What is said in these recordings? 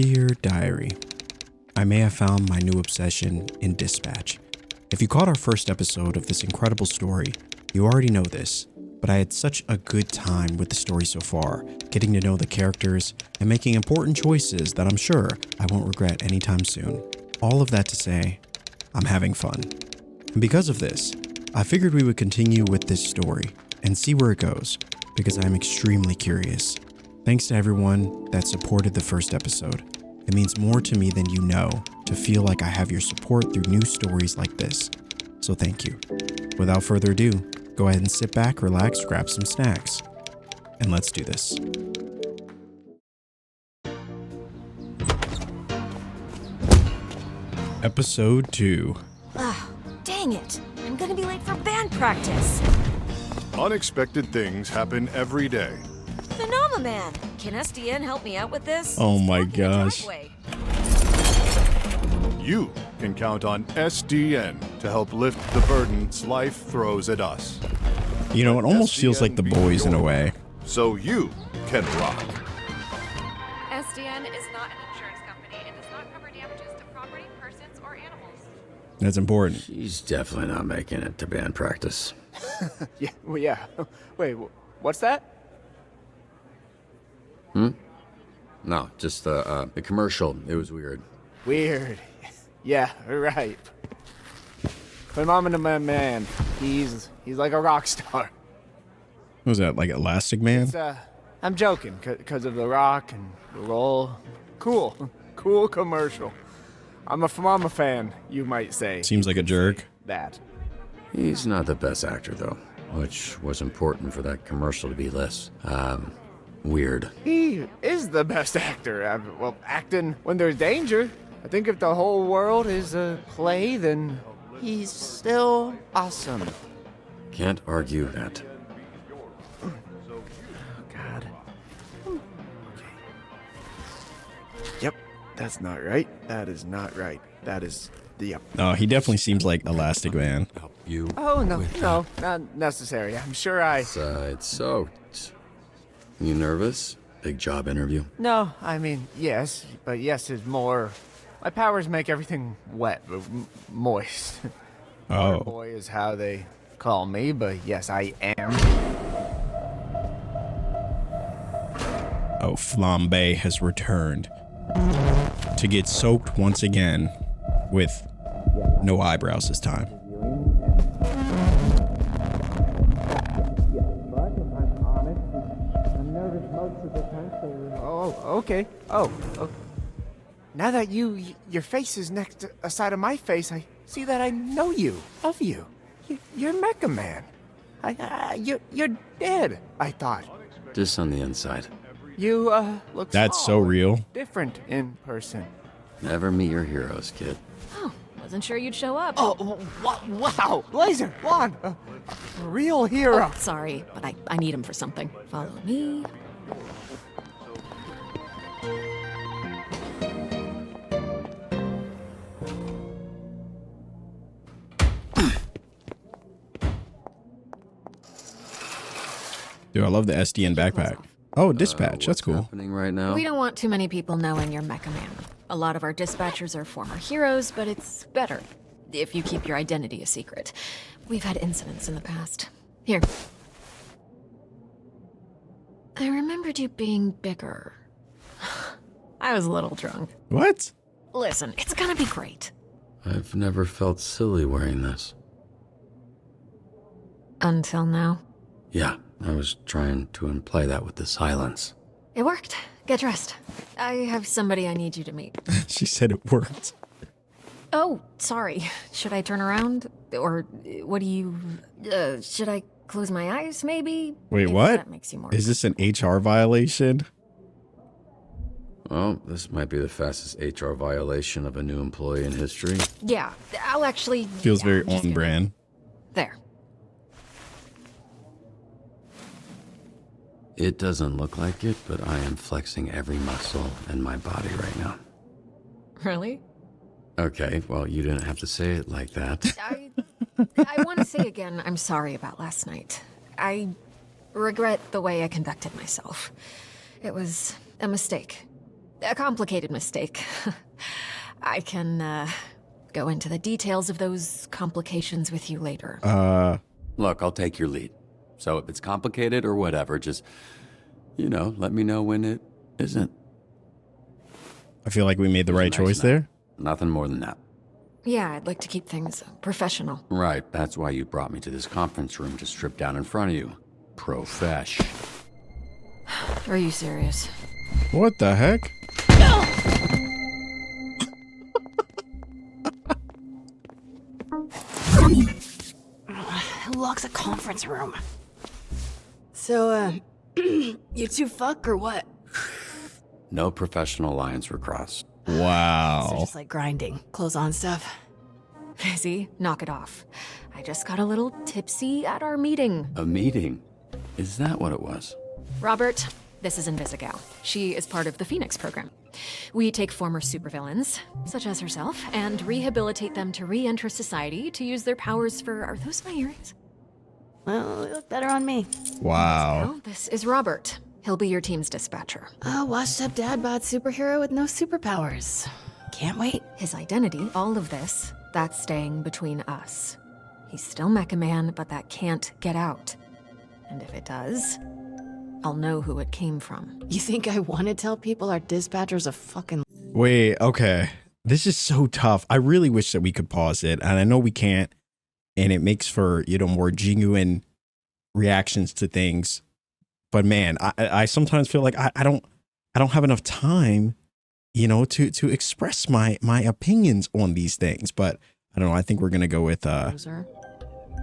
Dear Diary, I may have found my new obsession in dispatch. If you caught our first episode of this incredible story, you already know this, but I had such a good time with the story so far, getting to know the characters and making important choices that I'm sure I won't regret anytime soon. All of that to say, I'm having fun. And because of this, I figured we would continue with this story and see where it goes, because I'm extremely curious. Thanks to everyone that supported the first episode. It means more to me than you know to feel like I have your support through new stories like this. So thank you. Without further ado, go ahead and sit back, relax, grab some snacks, and let's do this. Episode 2. Ah, dang it. I'm gonna be late for band practice. Unexpected things happen every day. Phenomenon! Can SDN help me out with this? Oh my gosh. You can count on SDN to help lift the burdens life throws at us. You know, it almost SDN feels like The be Boys in a your way. So you can rock. SDN is not an insurance company and does not cover damages to property, persons, or animals. That's important. She's definitely not making it to band practice. Yeah. Wait, what's that? No, just the commercial. It was weird. Weird. Yeah, right. Phenomenon man. He's like a rock star. What was that, like Elastic Man? It's, I'm joking, because of the rock and the roll. Cool commercial. I'm a Mama fan, you might say. Seems like a jerk. That. He's not the best actor, though, which was important for that commercial to be less, weird. He is the best actor. Well, acting when there's danger. I think if the whole world is a play, then he's still awesome. Can't argue that. Oh, God. Okay. Yep, that's not right. That is not right. That is the... Yep. No, he definitely seems like Elastic Man. Help you. Oh, no, not necessary. I'm sure I... It's soaked. You nervous? Big job interview? No, I mean, yes, but yes is more... My powers make everything wet, moist. Oh. Boy is how they call me, but yes, I am. Oh, Flambe has returned to get soaked once again with no eyebrows this time. Okay. Oh. Now that your face is next to a side of my face, I see that I know you, of you. You're Mecha Man. You're dead, I thought. Just on the inside. You, look That's so small and real. different in person. Never meet your heroes, kid. Oh, wasn't sure you'd show up. Oh, wow. Laser, Juan, a real hero. Oh, sorry, but I need him for something. Follow me. Dude, I love the SDN backpack. Oh, dispatch. That's What's cool. happening right now? We don't want too many people knowing you're Mecha Man. A lot of our dispatchers are former heroes, but it's better if you keep your identity a secret. We've had incidents in the past. Here. I remembered you being bigger. I was a little drunk. What? Listen, it's gonna be great. I've never felt silly wearing this. Until now. Yeah, I was trying to imply that with the silence. It worked. Get dressed. I have somebody I need you to meet. She said it worked. Oh, sorry. Should I turn around? Or what do you... should I close my eyes, maybe? Wait, If what? That makes you more... Is this an HR violation? Well, this might be the fastest HR violation of a new employee in history. Yeah, I'll actually... Feels yeah, very I'm just on gonna- brand. There. It doesn't look like it, but I am flexing every muscle in my body right now. Really? Okay, well, you didn't have to say it like that. I want to say again, I'm sorry about last night. I regret the way I conducted myself. It was a mistake. A complicated mistake. I can, go into the details of those complications with you later. Look, I'll take your lead. So if it's complicated or whatever, just, let me know when it isn't. I feel like we made the right choice there. Nothing more than that. Yeah, I'd like to keep things professional. Right, that's why you brought me to this conference room to strip down in front of you. Profesh. Are you serious? What the heck? Who locks a conference room? So, you two fuck or what? No professional lines were crossed. So Wow. just like grinding, clothes on stuff. Busy? Knock it off. I just got a little tipsy at our meeting. A meeting? Is that what it was? Robert, this is Invisigal. She is part of the Phoenix program. We take former supervillains, such as herself, and rehabilitate them to re-enter society to use their powers for... Are those my earrings? Well, it looked better on me. Wow. Well, this is Robert. He'll be your team's dispatcher. A washed-up dad bod superhero with no superpowers. Can't wait. His identity, all of this, that's staying between us. He's still Mecha Man, but that can't get out. And if it does, I'll know who it came from. You think I want to tell people our dispatcher's a fucking... Wait, okay. This is so tough. I really wish that we could pause it, and I know we can't. And it makes for, more genuine reactions to things. But man, I sometimes feel like I don't have enough time, to express my opinions on these things. But I don't know. I think we're gonna go with Loser.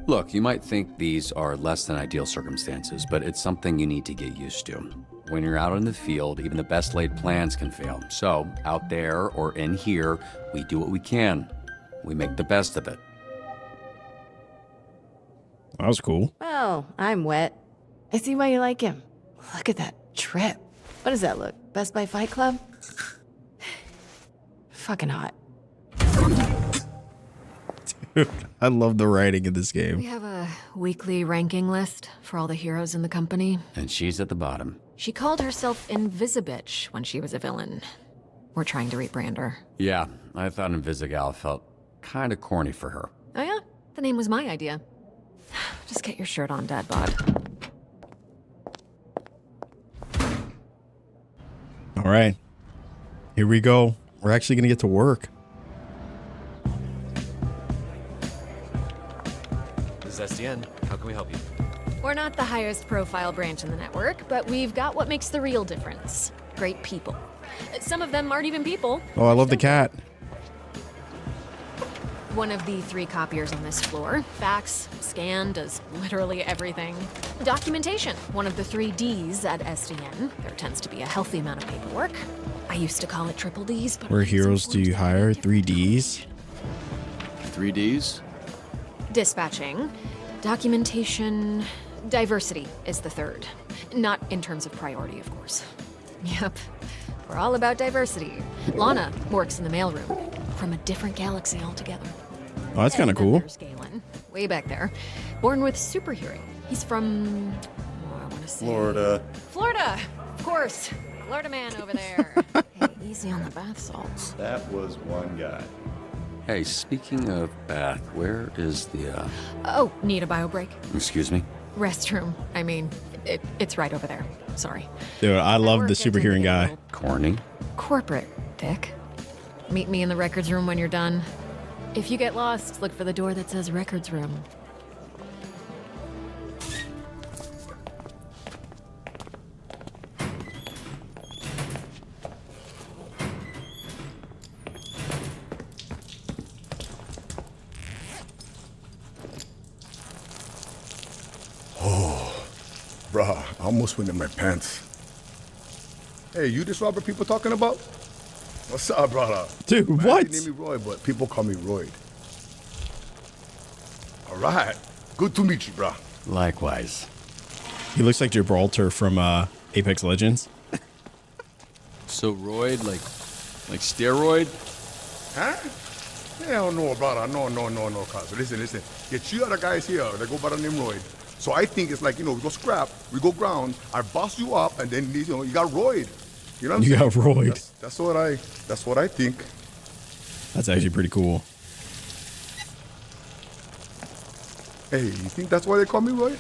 Look, you might think these are less than ideal circumstances, but it's something you need to get used to. When you're out in the field, even the best laid plans can fail. So, out there or in here, we do what we can. We make the best of it. That was cool. Well, I'm wet. I see why you like him. Look at that trip. What does that look? Best Buy Fight Club? Fucking hot. Dude, I love the writing in this We game. have a weekly ranking list for all the heroes in the company. And she's at the bottom. She called herself Invisibitch when she was a villain. We're trying to rebrand her. Yeah, I thought Invisigal felt kind of corny for her. Oh yeah? The name was my idea. Just get your shirt on, Dad Bod. All right. Here we go. We're actually gonna get to work. This is SDN. How can we help you? We're not the highest profile branch in the network, but we've got what makes the real difference. Great people. Some of them aren't even people. Oh, I love the cat. One of the 3 copiers on this floor. Fax, scan, does literally everything. Documentation, one of the 3 Ds at SDN. There tends to be a healthy amount of paperwork. I used to call it triple Ds, but... Where heroes do you hire? 3Ds? 3Ds? Dispatching, documentation, diversity is the 3rd. Not in terms of priority, of course. Yep, we're all about diversity. Lana works in the mailroom, from a different galaxy altogether. Oh, that's kind of cool. There's Galen, way back there, born with super hearing. He's from, I want to say... Florida, of course. Florida man over there. Hey, easy on the bath salts. That was one guy. Hey, speaking of bath, where is the, Oh, need a bio break? Excuse me? Restroom. I mean, it's right over there. Sorry. Dude, I love Work the gets super hearing guy. intimidating. Corny? Corporate, Dick. Meet me in the records room when you're done. If you get lost, look for the door that says records room. Bruh, I almost went in my pants. Hey, you this Robert people talking about? What's up, brother? Dude, Man, what? They name me Roy, but people call me Royd. All right. Good to meet you, bruh. Likewise. He looks like Gibraltar from Apex Legends. So Royd, like steroid? Huh? Hell no, brother. No, cuz. Listen. Get 2 other guys here that go by the name Royd. So I think it's like, we go scrap, we go ground, I boss you up, and then, you got Royd. You know what I'm You saying? got Royd. That's what I think. That's actually pretty cool. Hey, you think that's why they call me Royd?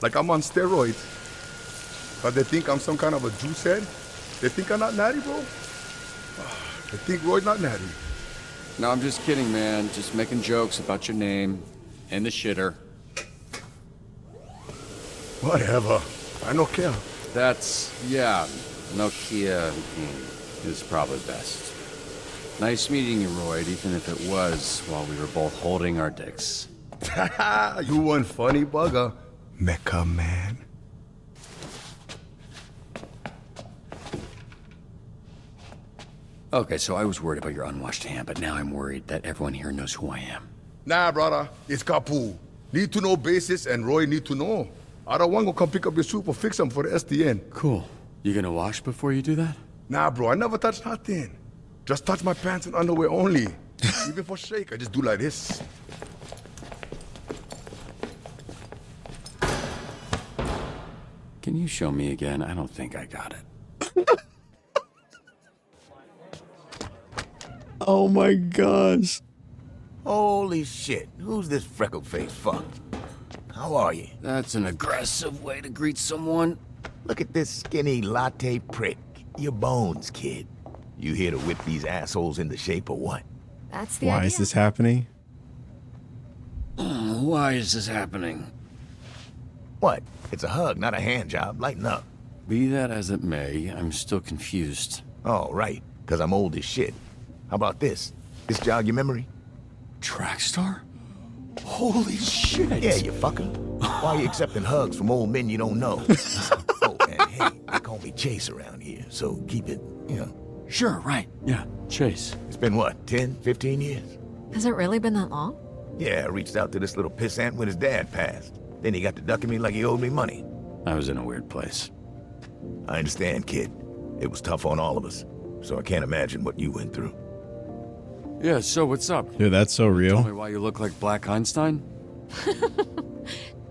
Like I'm on steroids. But they think I'm some kind of a juice head? They think I'm not natty, bro? They think Royd's not natty. No, I'm just kidding, man. Just making jokes about your name and the shitter. Whatever. I don't care. Yeah, Nokia is probably best. Nice meeting you, Royd, even if it was while we were both holding our dicks. You one funny bugger. Mecha man. Okay, so I was worried about your unwashed hand, but now I'm worried that everyone here knows who I am. Nah, brother. It's Kapu. Need to know basis and Roy need to know. I don't want to come pick up your soup or fix them for the SDN. Cool. You gonna wash before you do that? Nah, bro. I never touch nothing. Just touch my pants and underwear only. Even for shake, I just do like this. Can you show me again? I don't think I got it. Oh my gosh. Holy shit, who's this freckle-faced fuck? How are you? That's an aggressive way to greet someone. Look at this skinny latte prick. Your bones, kid. You here to whip these assholes into shape or what? That's the Why idea. is this happening? Why is this happening? What? It's a hug, not a hand job. Lighten up. Be that as it may, I'm still confused. Oh, right, because I'm old as shit. How about this? This jog your memory? Trackstar? Holy shit! Yeah, you fucker. Why are you accepting hugs from old men you don't know? Oh, and hey, they call me Chase around here, so keep it, you know. Sure, right. Yeah, Chase. It's been what, 10, 15 years? Has it really been that long? Yeah, I reached out to this little pissant when his dad passed. Then he got to ducking me like he owed me money. I was in a weird place. I understand, kid. It was tough on all of us, so I can't imagine what you went through. Yeah, so what's up? Dude, that's so Tell me real. why you look like Black Einstein?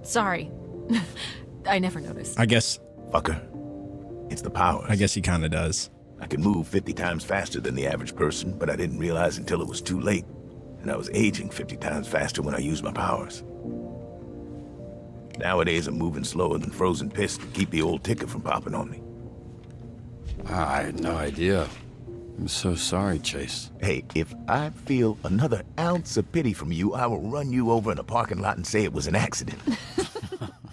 Sorry. I never noticed. I guess Fucker. It's the powers. he kind of does. I can move 50 times faster than the average person, but I didn't realize until it was too late. And I was aging 50 times faster when I used my powers. Nowadays, I'm moving slower than frozen piss to keep the old ticker from popping on me. I had no idea. I'm so sorry, Chase. Hey, if I feel another ounce of pity from you, I will run you over in a parking lot and say it was an accident.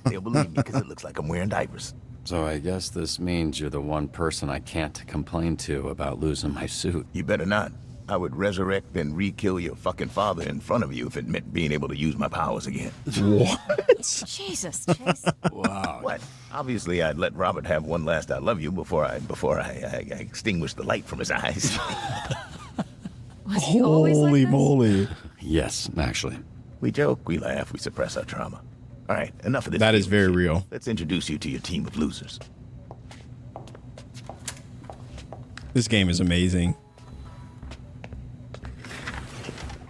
They'll believe me because it looks like I'm wearing diapers. So I guess this means you're the one person I can't complain to about losing my suit. You better not. I would resurrect and re-kill your fucking father in front of you if it meant being able to use my powers again. What? Jesus, Chase. Wow. What? Obviously, I'd let Robert have one last I love you before I extinguished the light from his eyes. Was he always like Holy this? moly. Yes, actually. We joke, we laugh, we suppress our trauma. All right, enough of this. That is feeling very shit. real. Let's introduce you to your team of losers. This game is amazing.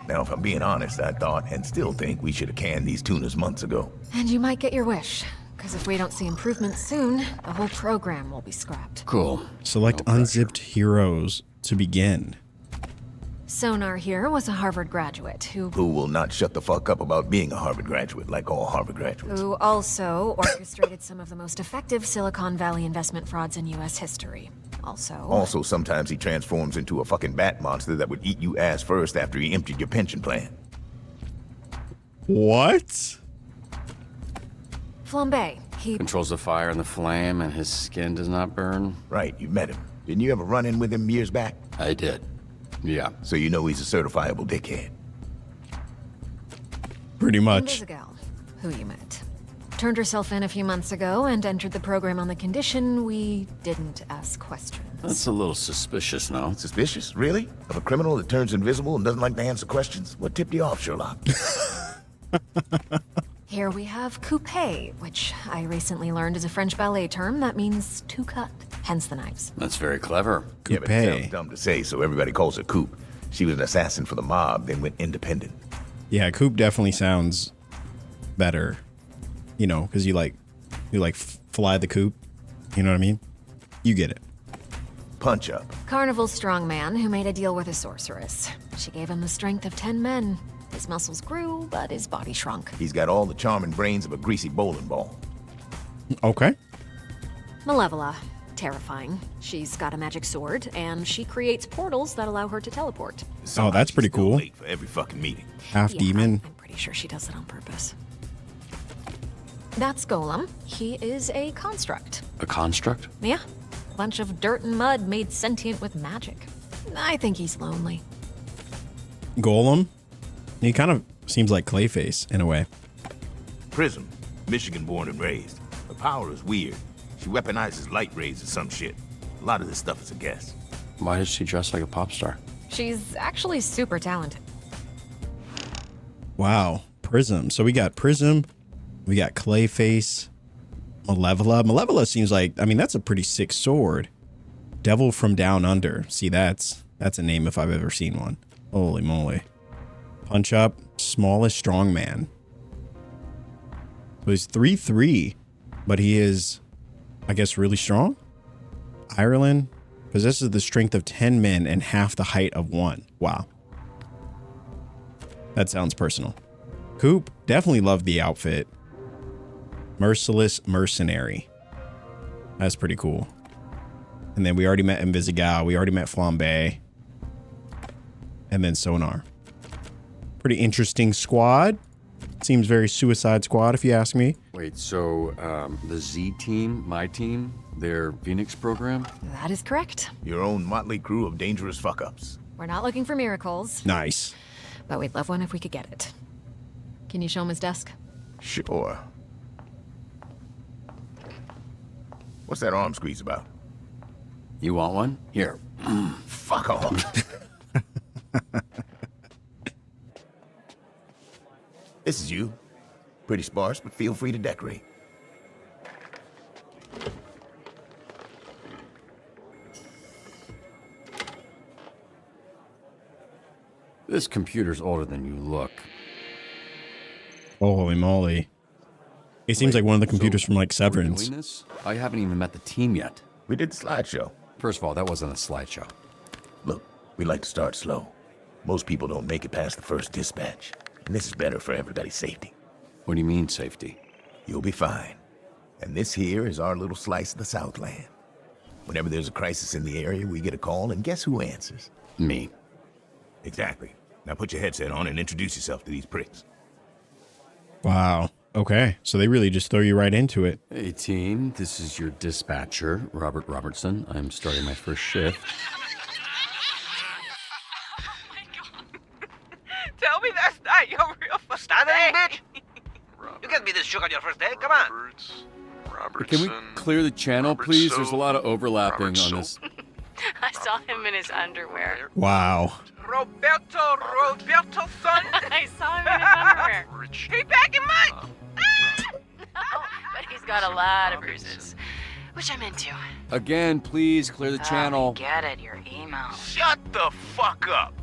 Now, if I'm being honest, I thought and still think we should have canned these tunas months ago. And you might get your wish. Because if we don't see improvements soon, the whole program will be scrapped. Cool. Select unzipped heroes to begin. Sonar here was a Harvard graduate who Will not shut the fuck up about being a Harvard graduate, like all Harvard graduates. who also orchestrated some of the most effective Silicon Valley investment frauds in U.S. history. Also, Sometimes he transforms into a fucking bat monster that would eat you ass first after he emptied your pension plan. What? Flambe. He Controls the fire and the flame, and his skin does not burn. Right, you met him. Didn't you ever run in with him years back? I did. Yeah. So you know he's a certifiable dickhead. Pretty much. Invisigal, who you met. Turned herself in a few months ago and entered the program on the condition we didn't ask questions. That's a little suspicious, no? Suspicious? Really? Of a criminal that turns invisible and doesn't like to answer questions? What tipped you off, Sherlock? Here we have coupe, which I recently learned is a French ballet term that means to cut, hence the knives. That's very clever. Yeah, but it sounds Coupe. dumb to say, so everybody calls her Coop. She was an assassin for the mob, then went independent. Yeah, Coop definitely sounds better. You know, because you fly the coop. You know what I mean? You get it. Punch Up. Carnival strongman who made a deal with a sorceress. She gave him the strength of 10 men. His muscles grew, but his body shrunk. He's got all the charming brains of a greasy bowling ball. Okay. Malevola. Terrifying. She's got a magic sword, and she creates portals that allow her to teleport. Oh, that's pretty cool. Late for every fucking meeting. Half demon. I'm pretty sure she does it on purpose. That's Golem. He is a construct. A construct? Yeah. A bunch of dirt and mud made sentient with magic. I think he's lonely. Golem. He kind of seems like Clayface in a way. Prism. Michigan born and raised. Her power is weird. She weaponizes light rays or some shit. A lot of this stuff is a guess. Why does she dress like a pop star? She's actually super talented. Wow. Prism. So we got Prism. We got Clayface. Malevola. Malevola seems like, I mean, that's a pretty sick sword. Devil from Down Under. See, that's a name if I've ever seen one. Holy moly. Punch Up. Smallest strongman. So he's 3'3", but he is, I guess, really strong. Ireland possesses the strength of 10 men and half the height of 1. Wow. That sounds personal. Coop, definitely loved the outfit. Merciless Mercenary. That's pretty cool. And then we already met Invisigal. We already met Flambe. And then Sonar. Pretty interesting squad. Seems very Suicide Squad, if you ask me. Wait, so the Z team, my team, their Phoenix program? That is correct. Your own motley crew of dangerous fuck-ups. We're not looking for miracles, Nice. but we'd love one if we could get it. Can you show him his desk? Sure. What's that arm squeeze about? You want one? Here. Fuck off. This is you. Pretty sparse, but feel free to decorate. This computer's older than you look. Holy moly. It seems like one of the computers from like We're Severance. doing this? I haven't even met the team yet. We did the slideshow. First of all, that wasn't a slideshow. Look, we like to start slow. Most people don't make it past the first dispatch. And this is better for everybody's safety. What do you mean, safety? You'll be fine. And this here is our little slice of the Southland. Whenever there's a crisis in the area, we get a call, and guess who answers? Me. Exactly. Now put your headset on and introduce yourself to these pricks. Wow. Okay. So they really just throw you right into it. Hey, team. This is your dispatcher, Robert Robertson. I'm starting my first shift. Tell me that's not your real first name, bitch. You can't be this shook on your first day. Come on. Can we clear the channel, please? There's a lot of overlapping on this. I saw him in his underwear. Wow. Roberto's son. I saw him in his underwear. He back in mine. But he's got a lot of bruises, which I'm into. Again, please clear the channel. Get it, your email. Shut the fuck up!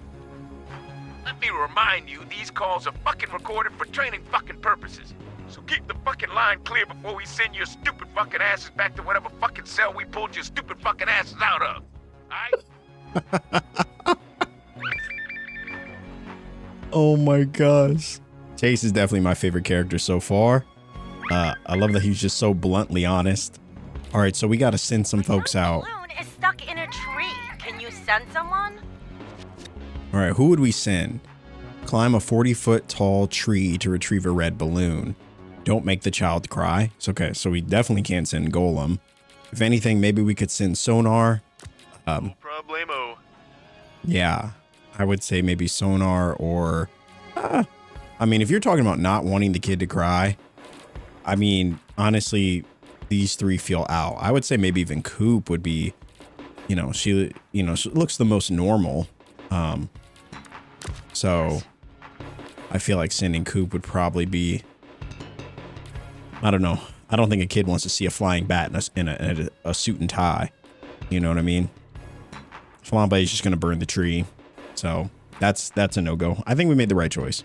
Let me remind you, these calls are fucking recorded for training fucking purposes. So keep the fucking line clear before we send your stupid fucking asses back to whatever fucking cell we pulled your stupid fucking asses out of. Alright? Oh my gosh. Chase is definitely my favorite character so far. I love that he's just so bluntly honest. All right, so we got to send some folks out. Balloon is stuck in a tree. Can you send someone? All right, who would we send? Climb a 40-foot tall tree to retrieve a red balloon. Don't make the child cry. It's okay, so we definitely can't send Golem. If anything, maybe we could send Sonar. No problemo. Yeah, I would say maybe Sonar or... I mean, if you're talking about not wanting the kid to cry, I mean, honestly, these three feel out. I would say maybe even Coop would be, she looks the most normal. So I feel like sending Coop would probably be, I don't know. I don't think a kid wants to see a flying bat in a suit and tie. You know what I mean? Flambe is just going to burn the tree. So that's a no-go. I think we made the right choice.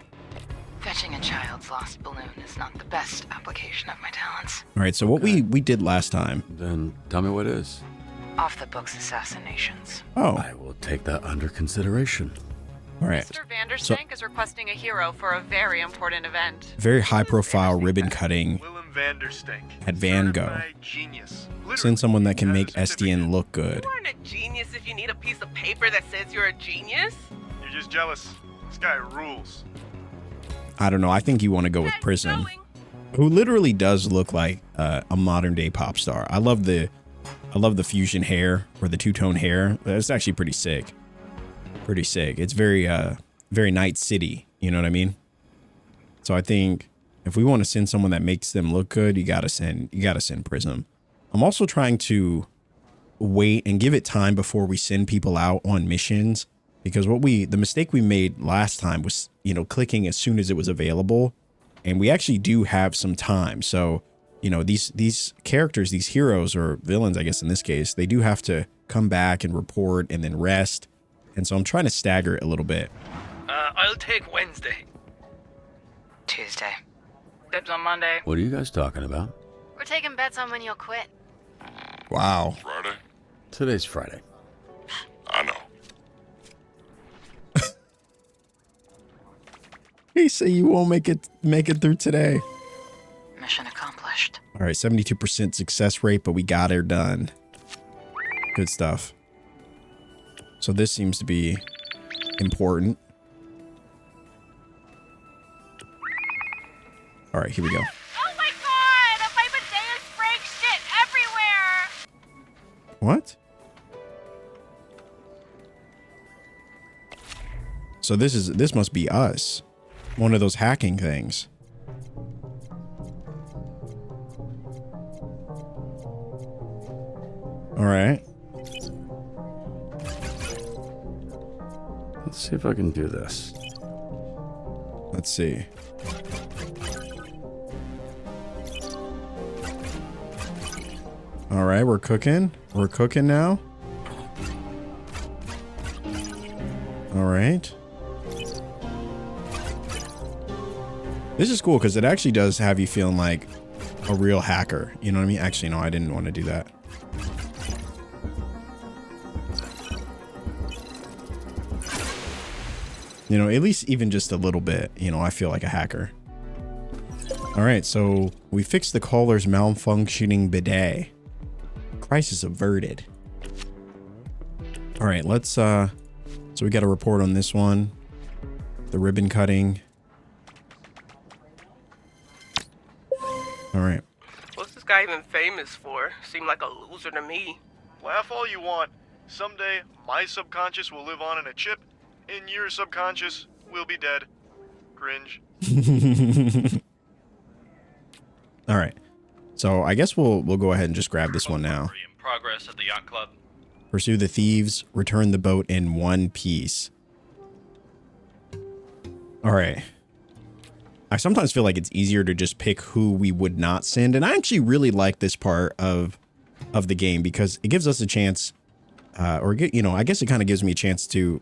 Fetching a child's lost balloon is not the best application of my talents. All right, so what we did last time. Then tell me what it is. off-the-books assassinations. Oh. I will take that under consideration. All right. Mr. Vanderstank is requesting a hero for a very important event. Very high-profile ribbon cutting Willem Vanderstank. at Van Gogh. Certified genius. Send someone that can make SDN look good. You aren't a genius if you need a piece of paper that says you're a genius. You're just jealous. This guy rules. I don't know. I think you want to go with Prism, who literally does look like a modern-day pop star. I love the fusion hair or the two-tone hair. It's actually pretty sick. Pretty sick. It's very Night City. You know what I mean? So I think if we want to send someone that makes them look good, you gotta send Prism. I'm also trying to wait and give it time before we send people out on missions, because the mistake we made last time was, you know, clicking as soon as it was available, and we actually do have some time. So, you know, these characters, these heroes or villains, I guess in this case, they do have to come back and report and then rest. And so I'm trying to stagger it a little bit. I'll take Wednesday. Tuesday. Dibs on Monday. What are you guys talking about? We're taking bets on when you'll quit. Wow. Friday? Today's Friday. I know. He said you won't make it through today. Mission accomplished. All right, 72% success rate, but we got her done. Good stuff. So this seems to be important. All right, here we go. Oh my god! My bidet spraying shit everywhere! What? So this must be us. One of those hacking things. All right. Let's see if I can do this. Let's see. All right, we're cooking. We're cooking now. All right. This is cool because it actually does have you feeling like a real hacker. You know what I mean? Actually, no, I didn't want to do that. You know, at least even just a little bit, you know, I feel like a hacker. All right, so we fixed the caller's malfunctioning bidet. Crisis averted. All right, let's, so we got a report on this one. The ribbon cutting. All right. What's this guy even famous for? Seemed like a loser to me. Laugh all you want. Someday, my subconscious will live on in a chip, and your subconscious will be dead. Cringe. All right. So I guess we'll go ahead and just grab this one now. In progress at the yacht club. Pursue the thieves. Return the boat in one piece. All right. I sometimes feel like it's easier to just pick who we would not send, and I actually really like this part of the game because it gives us a chance, you know, I guess it kind of gives me a chance to,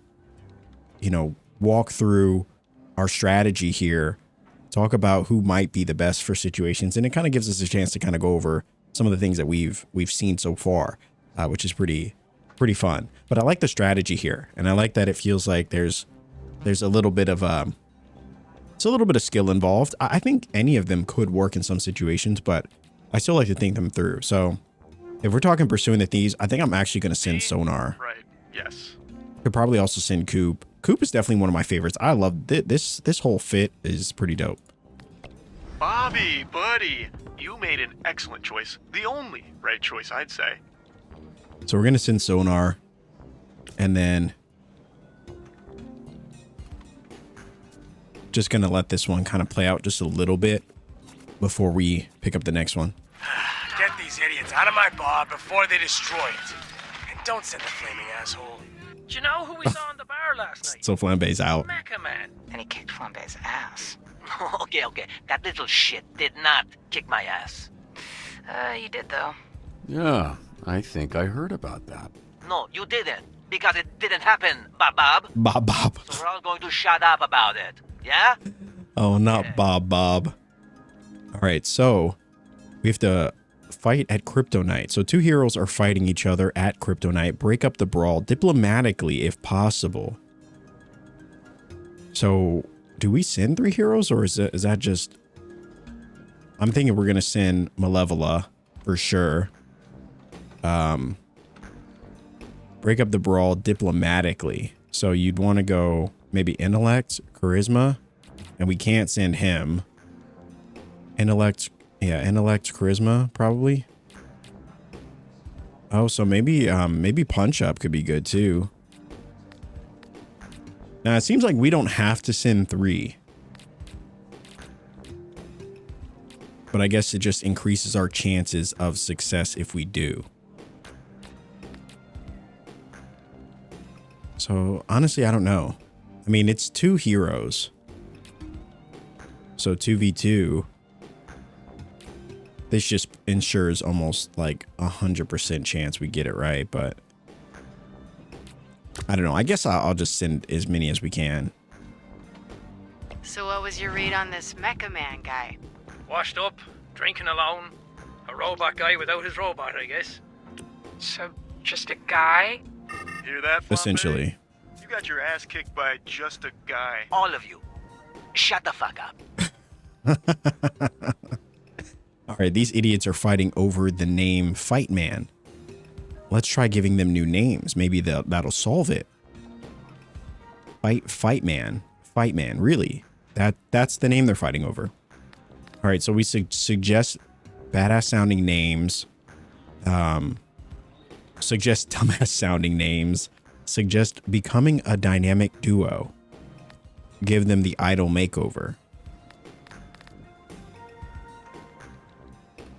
you know, walk through our strategy here, talk about who might be the best for situations, and it kind of gives us a chance to kind of go over some of the things that we've seen so far, which is pretty fun. But I like the strategy here, and I like that it feels like there's a little bit of it's a little bit of skill involved. I think any of them could work in some situations, but I still like to think them through. So if we're talking pursuing the thieves, I think I'm actually going to send Sonar. Right, yes. Could probably also send Coop. Coop is definitely one of my favorites. I love this whole fit is pretty dope. Bobby, buddy, you made an excellent choice. The only right choice, I'd say. So we're going to send Sonar, and then just going to let this one kind of play out just a little bit before we pick up the next one. Get these idiots out of my bar before they destroy it. And don't send the flaming asshole. Do you know who we saw in the bar last night? So Flambe's out. Mecha Man. And he kicked Flambe's ass. Okay. That little shit did not kick my ass. You did though. Yeah, I think I heard about that. No, you didn't. Because it didn't happen, Bob. Bob. So we're all going to shut up about it. Yeah? Oh, not Bob. All right, so we have to fight at Kryptonite. So 2 heroes are fighting each other at Kryptonite. Break up the brawl diplomatically if possible. So do we send 3 heroes, or is that just... I'm thinking we're going to send Malevola for sure. Break up the brawl diplomatically. So you'd want to go maybe intellect, charisma, and we can't send him. Intellect, charisma, probably. Oh, so maybe punch up could be good too. Now it seems like we don't have to send 3. But I guess it just increases our chances of success if we do. So honestly, I don't know. I mean, it's 2 heroes. So 2v2. This just ensures almost like 100% chance we get it right, but I don't know. I guess I'll just send as many as we can. So what was your read on this Mecha Man guy? Washed up, drinking alone. A robot guy without his robot, I guess. So, just a guy? Hear that, Flambe? Essentially. You got your ass kicked by just a guy. All of you, shut the fuck up. All right, these idiots are fighting over the name Fight Man. Let's try giving them new names. Maybe that'll solve it. Fight Man. Fight Man, really? That's the name they're fighting over. All right, so we suggest badass sounding names. Suggest dumbass sounding names. Suggest becoming a dynamic duo. Give them the idol makeover.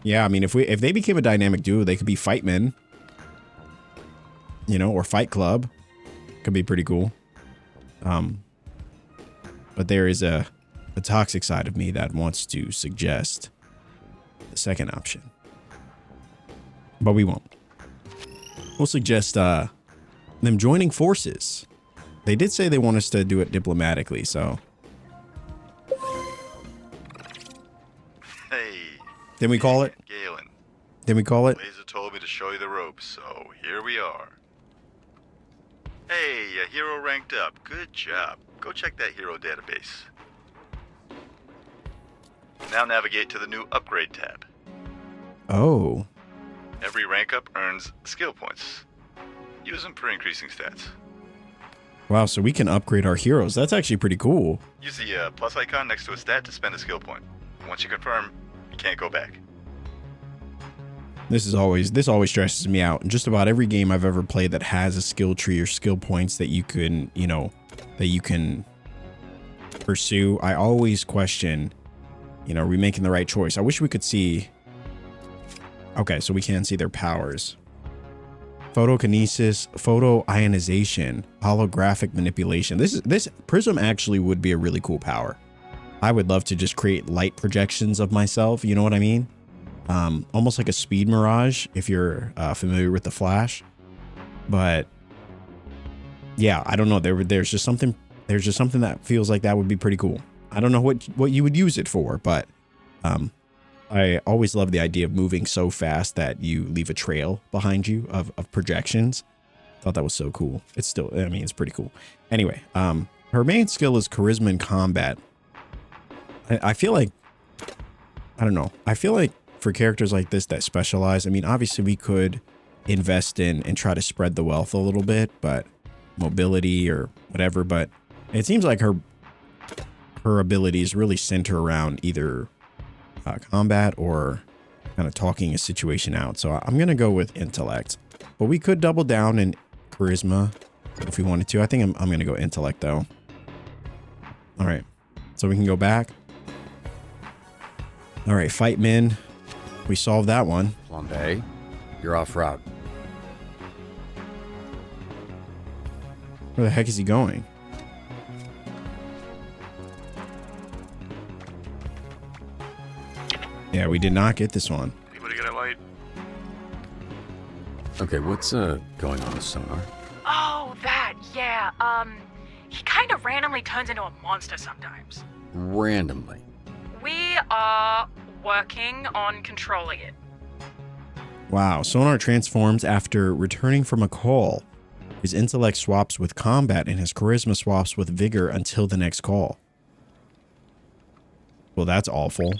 Yeah, I mean, if they became a dynamic duo, they could be Fightmen. You know, or Fight Club. Could be pretty cool. But there is a toxic side of me that wants to suggest the second option. But we won't. We'll suggest them joining forces. They did say they want us to do it diplomatically, so. Hey. Then we call it? Galen. Then we call it? Laser told me to show you the ropes, so here we are. Hey, a hero ranked up. Good job. Go check that hero database. Now navigate to the new upgrade tab. Oh. Every rank up earns skill points. Use them for increasing stats. Wow, so we can upgrade our heroes. That's actually pretty cool. Use the plus icon next to a stat to spend a skill point. Once you confirm, you can't go back. This always stresses me out. In just about every game I've ever played that has a skill tree or skill points that you can, that you can pursue, I always question, are we making the right choice? I wish we could see. Okay, so we can see their powers. Photokinesis, photoionization, holographic manipulation. This Prism actually would be a really cool power. I would love to just create light projections of myself. You know what I mean? Almost like a speed mirage, if you're familiar with the Flash. But yeah, I don't know. There's just something that feels like that would be pretty cool. I don't know what you would use it for, but I always love the idea of moving so fast that you leave a trail behind you of projections. Thought that was so cool. It's still, I mean, it's pretty cool. Anyway, her main skill is charisma and combat. I feel like, I don't know. I feel like for characters like this that specialize, I mean, obviously we could invest in and try to spread the wealth a little bit, but mobility or whatever, but it seems like her abilities really center around either combat or kind of talking a situation out. So I'm going to go with intellect, but we could double down in charisma if we wanted to. I think I'm going to go intellect though. All right. So we can go back. All right. Fight men. We solved that one. Flambe, you're off route. Where the heck is he going? Yeah, we did not get this one. Anybody get a light? Okay, what's going on with sonar? Oh, that, yeah. He kind of randomly turns into a monster sometimes. Randomly. We are working on controlling it. Wow, Sonar transforms after returning from a call. His intellect swaps with combat and his charisma swaps with vigor until the next call. Well, that's awful.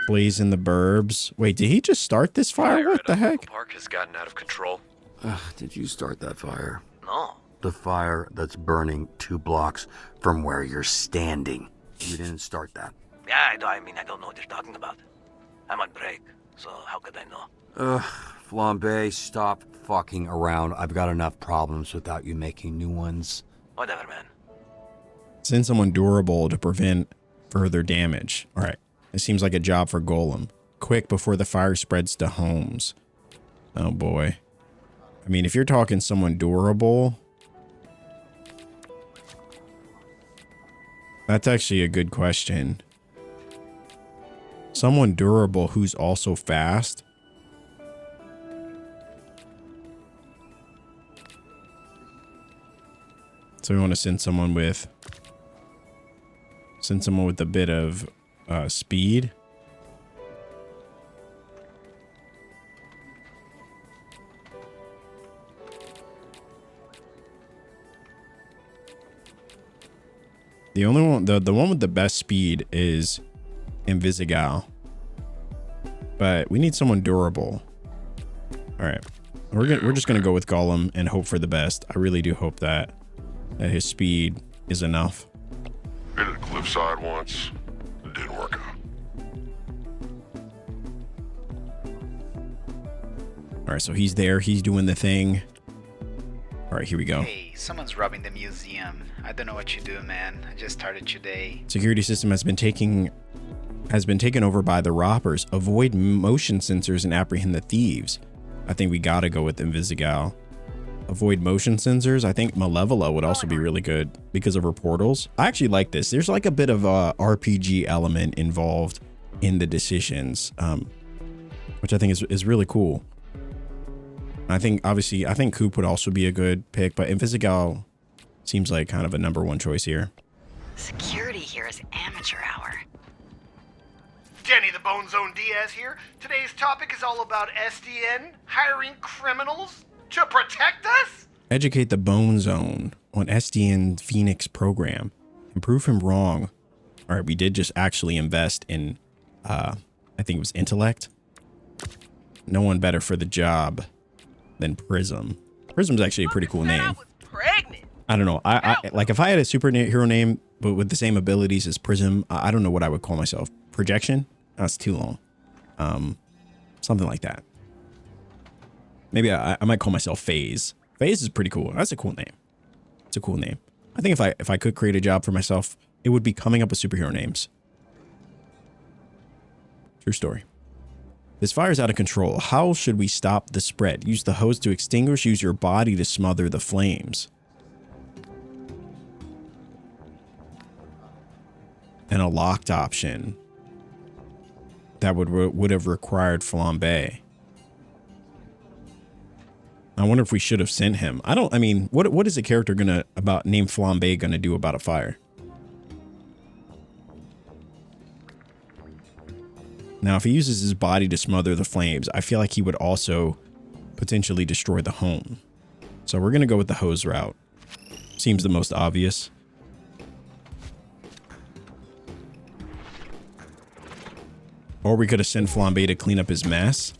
Blaze in the burbs. Wait, did he just start this fire? What the heck? Park has gotten out of control. Did you start that fire? No. The fire that's burning 2 blocks from where you're standing. You didn't start that. Yeah, I don't know what you're talking about. I'm on break, so how could I know? Flambe, stop fucking around. I've got enough problems without you making new ones. Whatever, man. Send someone durable to prevent further damage. All right. It seems like a job for Golem. Quick before the fire spreads to homes. Oh boy. I mean, if you're talking someone durable, that's actually a good question. Someone durable who's also fast. So we want to send someone with a bit of speed. The only one, the one with the best speed is Invisigal. But we need someone durable. All right. We're just going to go with Golem and hope for the best. I really do hope that his speed is enough. Been to the cliffside once. It didn't work out. All right, so he's there. He's doing the thing. All right, here we go. Hey, someone's robbing the museum. I don't know what you do, man. I just started today. Security system has been taken over by the robbers. Avoid motion sensors and apprehend the thieves. I think we gotta go with Invisigal. Avoid motion sensors. I think Malevola would also be really good because of her portals. I actually like this. There's like a bit of a RPG element involved in the decisions, which I think is really cool. I think Coop would also be a good pick, but Invisigal seems like kind of a #1 choice here. Security here is amateur hour. Denny the Bone Zone Diaz here. Today's topic is all about SDN hiring criminals to protect us? Educate the Bone Zone on SDN Phoenix program and prove him wrong. All right, we did just actually invest in, I think it was intellect. No one better for the job than Prism. Prism's actually a pretty cool name. I don't know. I like if I had a superhero name but with the same abilities as Prism, I don't know what I would call myself. Projection? That's too long. Something like that. Maybe I might call myself Phase. Phase is pretty cool. That's a cool name. It's a cool name. I think if I could create a job for myself, it would be coming up with superhero names. True story. This fire's out of control. How should we stop the spread? Use the hose to extinguish. Use your body to smother the flames. And a locked option. That would have required Flambe. I wonder if we should have sent him. I mean, what is a character named Flambe gonna do about a fire? Now, if he uses his body to smother the flames, I feel like he would also potentially destroy the home. So we're gonna go with the hose route. Seems the most obvious. Or we could have sent Flambe to clean up his mess.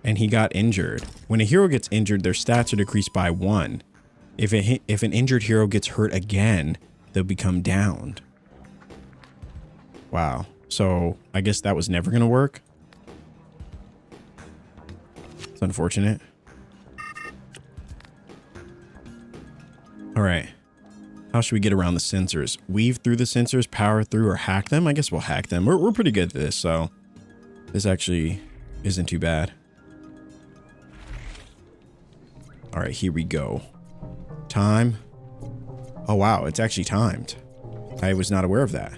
And he got injured. When a hero gets injured, their stats are decreased by 1. If an injured hero gets hurt again, they'll become downed. Wow. So I guess that was never going to work. It's unfortunate. All right. How should we get around the sensors? Weave through the sensors, power through, or hack them? I guess we'll hack them. We're pretty good at this, so this actually isn't too bad. All right, here we go. Time. Oh, wow, it's actually timed. I was not aware of that.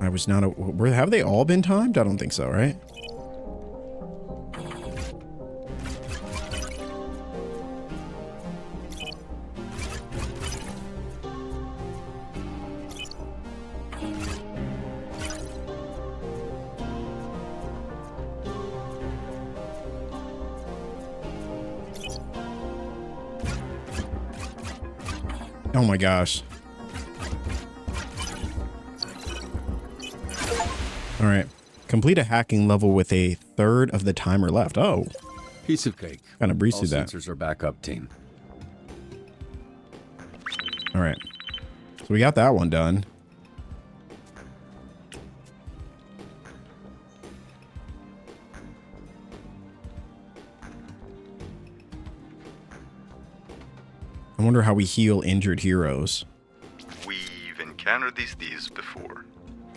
I was not. Have they all been timed? I don't think so, right? Oh my gosh. All right. Complete a hacking level with a third of the timer left. Oh. Piece of cake. Kind of breezed All through that. sensors are back up, team. All right. So we got that one done. I wonder how we heal injured heroes. We've encountered these thieves before.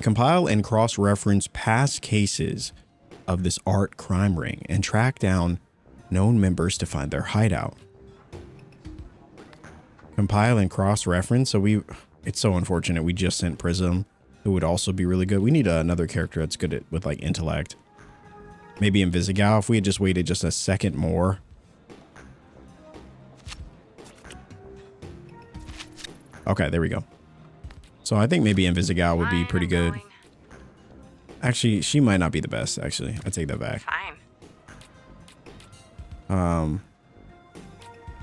Compile and cross-reference past cases of this art crime ring and track down known members to find their hideout. Compile and cross-reference. So it's so unfortunate we just sent Prism, who would also be really good. We need another character that's good with like intellect. Maybe Invisigal. If we had just waited just a second more. Okay, there we go. So I think maybe Invisigal would be pretty good. Actually, she might not be the best, actually. I take that back. Fine.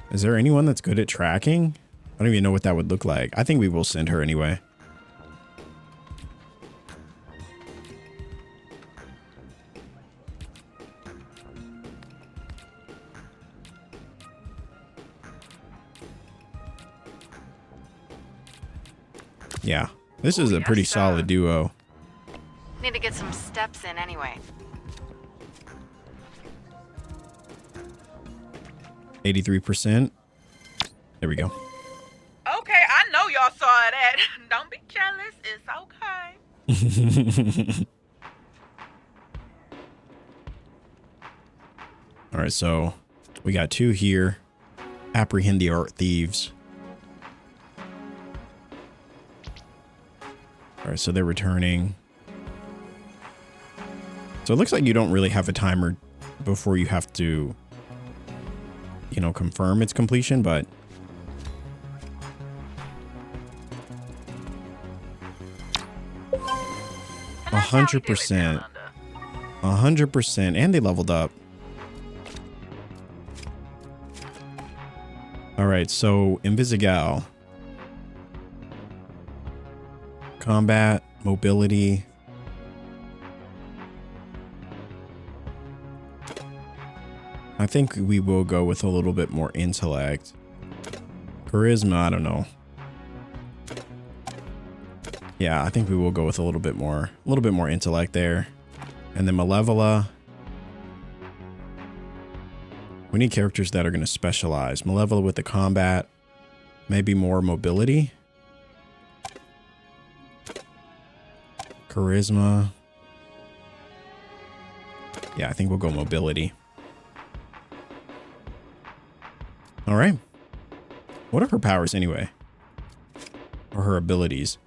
Is there anyone that's good at tracking? I don't even know what that would look like. I think we will send her anyway. Yeah, this is a pretty solid duo. Need to get some steps in anyway. 83%. There we go. Okay, I know y'all saw that. Don't be jealous. It's okay. All right, so we got 2 here. Apprehend the art thieves. All right, so they're returning. So it looks like you don't really have a timer before you have to, you know, confirm its completion, but 100%. 100%. And they leveled up. All right, so Invisigal. Combat, mobility. I think we will go with a little bit more intellect. Charisma, I don't know. Yeah, I think we will go with a little bit more intellect there. And then Malevola. We need characters that are going to specialize. Malevola with the combat. Maybe more mobility. Charisma. Yeah, I think we'll go mobility. All right. What are her powers anyway? Or her abilities?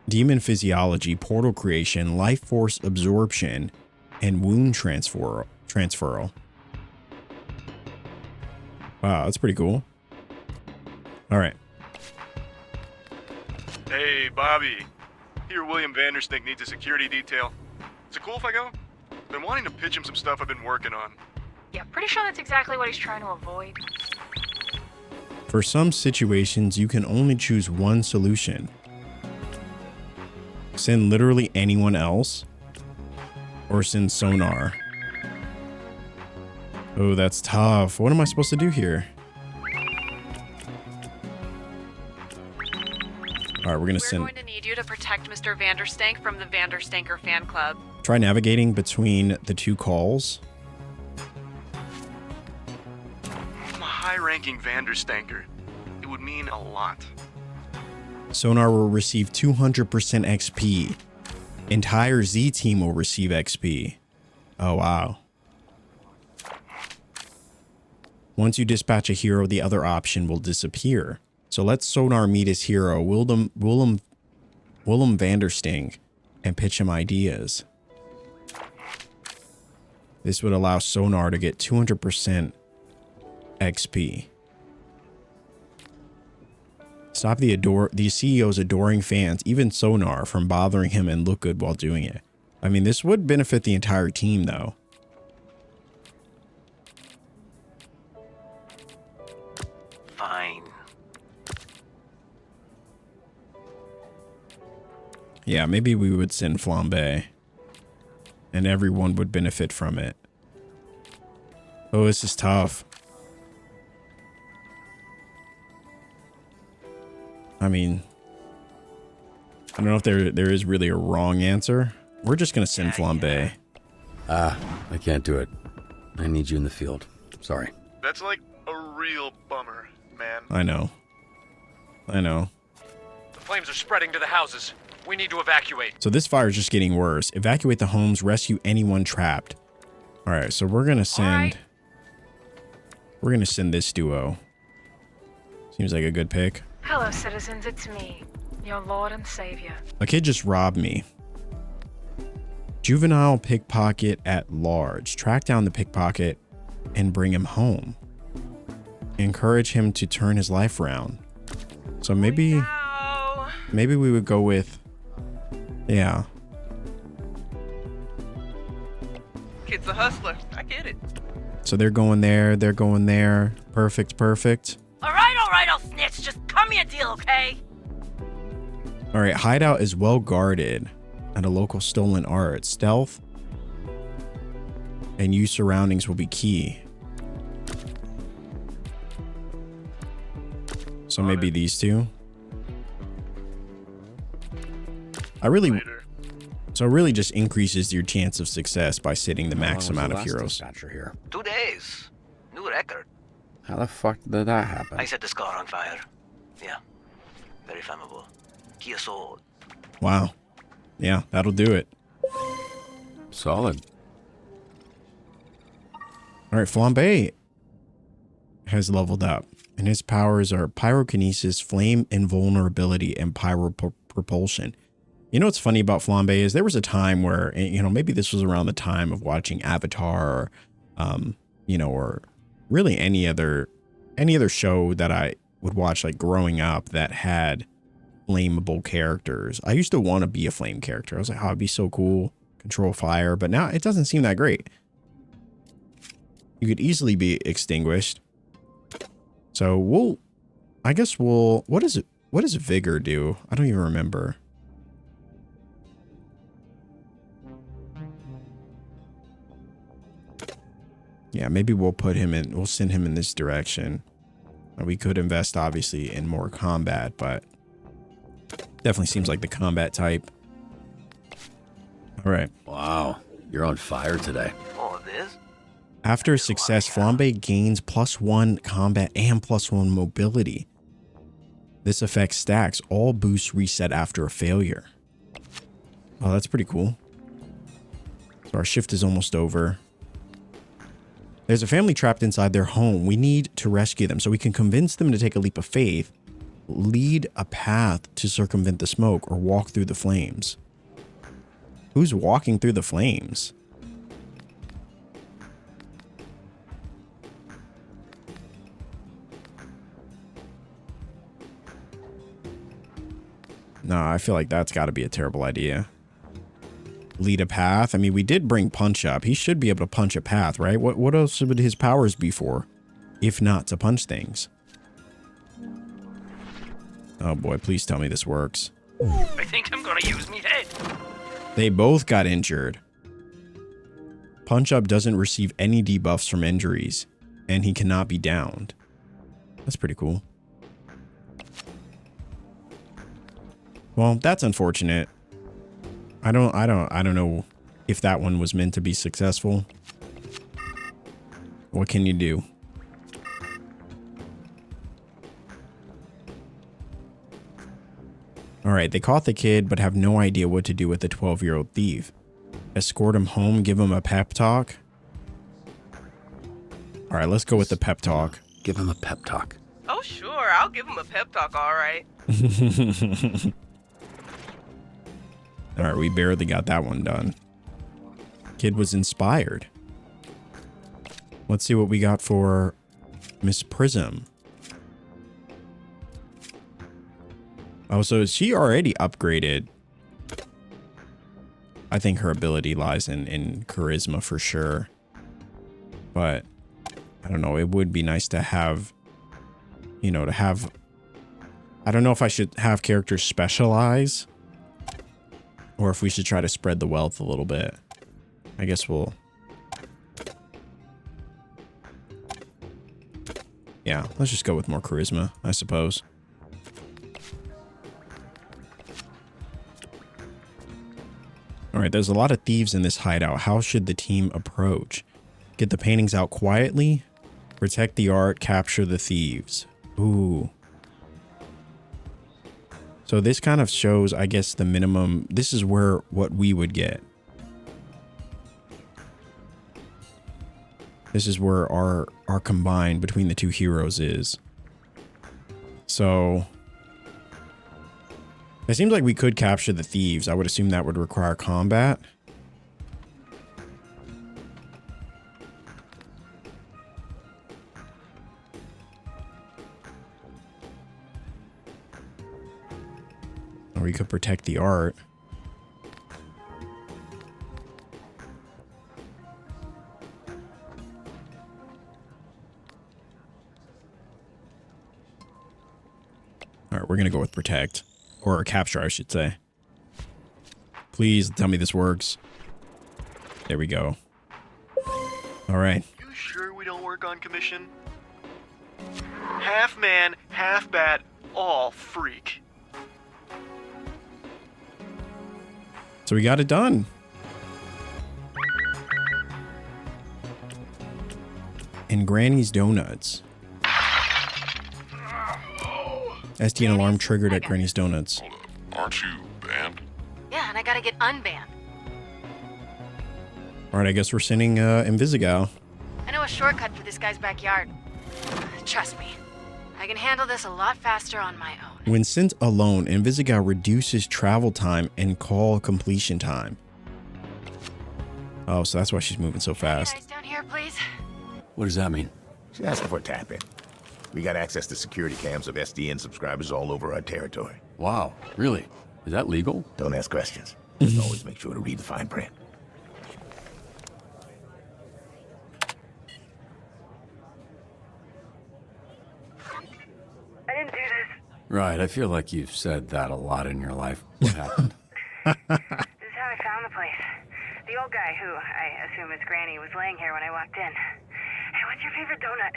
Demon physiology, portal creation, life force absorption, and wound transferal. Wow, that's pretty cool. All right. Hey, Bobby. Here, William Vandersnake needs a security detail. Is it cool if I go? Been wanting to pitch him some stuff I've been working on. Yeah, pretty sure that's exactly what he's trying to avoid. For some situations, you can only choose one solution. Send literally anyone else, or send sonar. Oh, that's tough. What am I supposed to do here? All right, we're going to need you to protect Mr. Vanderstank from the Vanderstanker fan club. Try navigating between the 2 calls. I'm a high-ranking Vanderstanker. It would mean a lot. Sonar will receive 200% XP. Entire Z team will receive XP. Oh, wow. Once you dispatch a hero, the other option will disappear. So let's Sonar meet his hero, Willem Vanderstink, and pitch him ideas. This would allow Sonar to get 200% XP. Stop the CEO's adoring fans, even Sonar, from bothering him and look good while doing it. I mean, this would benefit the entire team, though. Fine. Yeah, maybe we would send Flambe. And everyone would benefit from it. Oh, this is tough. I mean, I don't know if there is really a wrong answer. We're just going to send Flambe. I can't do it. I need you in the field. Sorry. That's like a real bummer, man. I know. The flames are spreading to the houses. We need to evacuate. So this fire is just getting worse. Evacuate the homes, rescue anyone trapped. All right, so we're going to send... We're going to send this duo. Seems like a good pick. Hello, citizens. It's me, your Lord and Savior. A kid just robbed me. Juvenile pickpocket at large. Track down the pickpocket and bring him home. Encourage him to turn his life around. So maybe we would go with, yeah. Kid's a hustler. I get it. So they're going there. They're going there. Perfect. All right, I'll snitch. Just cut me a deal, okay? All right, hideout is well guarded at a local stolen art. Stealth and use surroundings will be key. So maybe these two. So it really just increases your chance of success by setting the max amount of heroes. Here? 2 days. New record. How the fuck did that happen? I set the scar on fire. Yeah. Very flammable. Kia soul. Wow. Yeah, that'll do it. Solid. All right, Flambe has leveled up, and his powers are pyrokinesis, flame invulnerability, and pyropropulsion. You know what's funny about Flambe is there was a time where, you know, maybe this was around the time of watching Avatar, or, you know, or really any other show that I would watch like growing up that had flammable characters. I used to want to be a flame character. I was like, oh, it'd be so cool, control fire, but now it doesn't seem that great. You could easily be extinguished. So what does Vigor do? I don't even remember. Yeah, maybe we'll send him in this direction. We could invest obviously in more combat, but definitely seems like the combat type. All right. Wow, you're on fire today. Oh, this? After success, Flambe gains +1 combat and +1 mobility. This effect stacks. All boosts reset after a failure. Oh, that's pretty cool. So our shift is almost over. There's a family trapped inside their home. We need to rescue them so we can convince them to take a leap of faith, lead a path to circumvent the smoke, or walk through the flames. Who's walking through the flames? No, I feel like that's got to be a terrible idea. Lead a path. I mean, we did bring Punch up. He should be able to punch a path, right? What else would his powers be for, if not to punch things? Oh boy, please tell me this works. I think I'm gonna use me head. They both got injured. Punch Up doesn't receive any debuffs from injuries, and he cannot be downed. That's pretty cool. Well, that's unfortunate. I don't know if that one was meant to be successful. What can you do? All right, they caught the kid, but have no idea what to do with the 12-year-old thief. Escort him home, give him a pep talk. All right, let's go with the pep talk. Give him a pep talk. Oh, sure. I'll give him a pep talk, all right. All right, we barely got that one done. Kid was inspired. Let's see what we got for Miss Prism. Oh, so she already upgraded. I think her ability lies in charisma for sure. But I don't know. It would be nice to have, you know, I don't know if I should have characters specialize or if we should try to spread the wealth a little bit. I guess we'll... Yeah, let's just go with more charisma, I suppose. Alright, there's a lot of thieves in this hideout. How should the team approach? Get the paintings out quietly? Protect the art, capture the thieves. Ooh. So this kind of shows, I guess, the minimum. This is where what we would get. This is where our combined between the two heroes is. So it seems like we could capture the thieves. I would assume that would require combat. Or we could protect the art. All right, we're going to go with protect. Or capture, I should say. Please tell me this works. There we go. All right. You sure we don't work on commission? Half man, half bat, all freak. So we got it done. And Granny's Donuts. SDN alarm triggered at Granny's Donuts. Aren't you banned? Yeah, and I gotta get unbanned. Alright, I guess we're sending Invisigal. I know a shortcut for this guy's backyard. Trust me, I can handle this a lot faster on my own. When sent alone, Invisigal reduces travel time and call completion time. Oh, so that's why she's moving so fast. Guys down here, please. What does that mean? She's asking for a tap-in. We got access to security cams of SDN subscribers all over our territory. Wow, really? Is that legal? Don't ask questions. Just always make sure to read the fine print. I didn't do this. Right, I feel like you've said that a lot in your life. What happened? This is how I found the place. The old guy, who I assume is Granny, was laying here when I walked in. Hey, what's your favorite donut?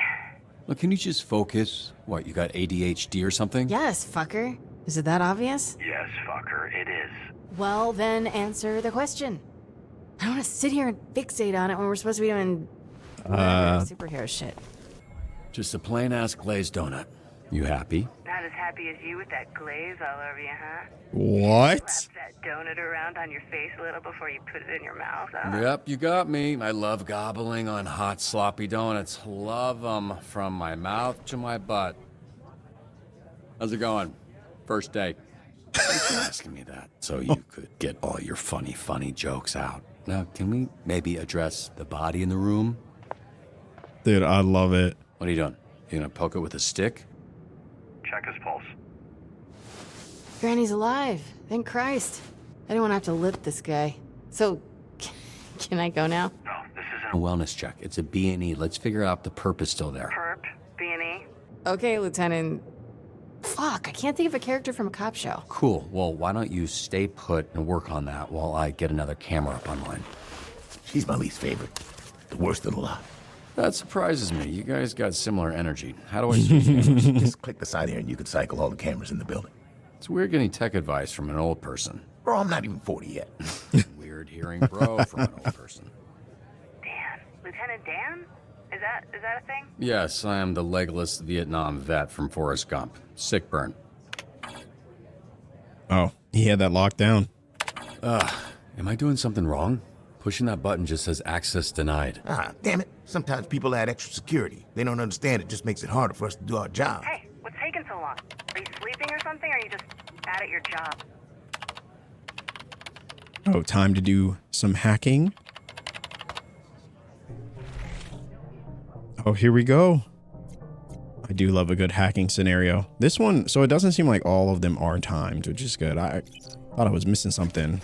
Look, can you just focus? What, you got ADHD or something? Yes, fucker. Is it that obvious? Yes, fucker, it is. Well, then answer the question. I don't want to sit here and fixate on it when we're supposed to be doing superhero shit. Just a plain-ass glazed donut. You happy? Not as happy as you with that glaze all over you, huh? What? Slap that donut around on your face a little before you put it in your mouth, huh? Yep, you got me. I love gobbling on hot, sloppy donuts. Love them from my mouth to my butt. How's it going? First day. Thanks for asking me that, so you could get all your funny jokes out. Now, can we maybe address the body in the room? Dude, I love it. What are you doing? You gonna poke it with a stick? Check his pulse. Granny's alive. Thank Christ. I didn't want to have to lip this guy. So, can I go now? No, this isn't A wellness check. It's a B&E. Let's figure out the purpose still there. perp, B&E. Okay, Lieutenant. Fuck, I can't think of a character from a cop show. Cool. Well, why don't you stay put and work on that while I get another camera up online? She's my least favorite. The worst of the lot. That surprises me. You guys got similar energy. How do I switch cameras? Just click the side here and you can cycle all the cameras in the building. It's weird getting tech advice from an old person. Bro, I'm not even 40 yet. Weird hearing bro from an old person. Dan. Lieutenant Dan? Is that a thing? Yes, I am the legless Vietnam vet from Forrest Gump. Sick burn. Oh, he had that locked down. Am I doing something wrong? Pushing that button just says access denied. Ah, damn it. Sometimes people add extra security. They don't understand it just makes it harder for us to do our job. Hey, what's taking so long? Are you sleeping or something, or are you just bad at your job? Oh, time to do some hacking. Oh, here we go. I do love a good hacking scenario. This one, so it doesn't seem like all of them are timed, which is good. I thought I was missing something.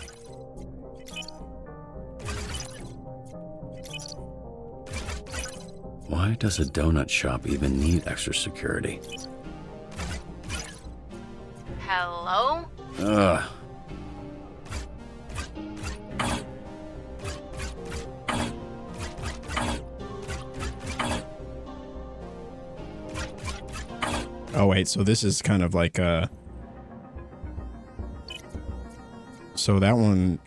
Why does a donut shop even need extra security? Hello? Ugh. Oh wait, so this is kind of like so that one.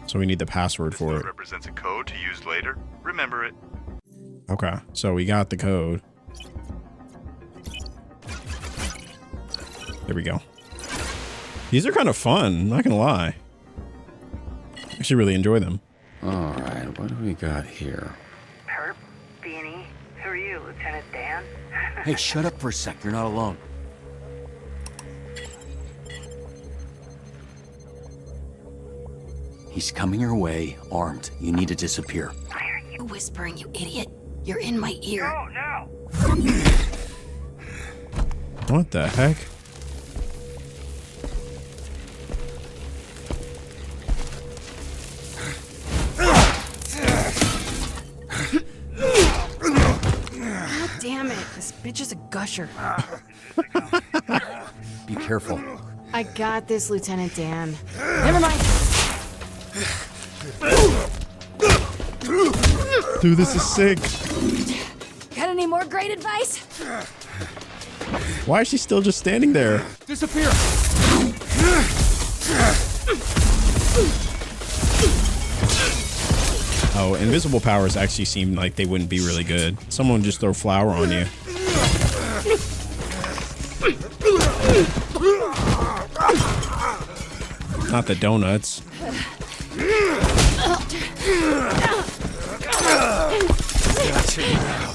So we need the password for it. Represents a code to use later. Remember it. Okay, so we got the code. There we go. These are kind of fun, not gonna lie. I actually really enjoy them. All right, what do we got here? Perp, Beanie, who are you, Lieutenant Dan? Hey, shut up for a sec. You're not alone. He's coming your way, armed. You need to disappear. Why are you whispering, you idiot? You're in my ear. Oh, no! What the heck? God damn it, this bitch is a gusher. Be careful. I got this, Lieutenant Dan. Never mind. Dude, this is sick. Got any more great advice? Why is she still just standing there? Disappear! Oh, invisible powers actually seem like they wouldn't be really good. Someone just throw flour on you. Not the donuts. Gotcha now,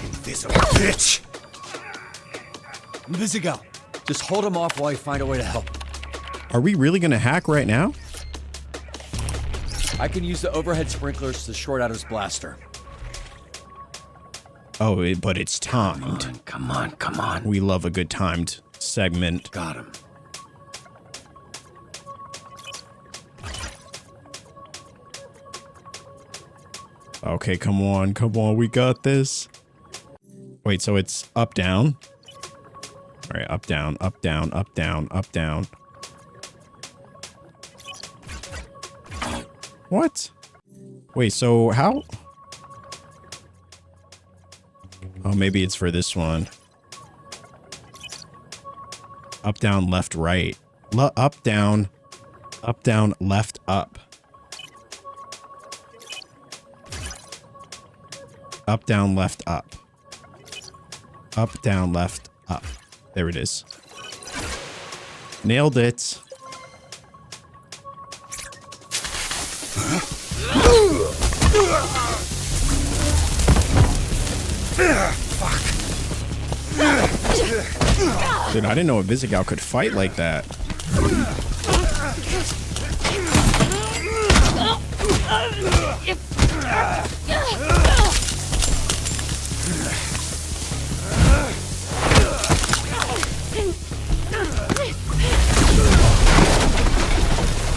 invisible bitch. Invisigal, just hold him off while I find a way to help. Are we really gonna hack right now? I can use the overhead sprinklers to short out his blaster. Oh, but it's timed. Come on. We love a good timed segment. Got him. Okay, come on, we got this. Wait, so it's up, down? All right, up, down, up, down, up, down, up, down. What? Wait, so how? Oh, maybe it's for this one. Up, down, left, right. Up, down, left, up. Up, down, left, up. Up, down, left, up. There it is. Nailed it. Dude, I didn't know a Visigal could fight like that.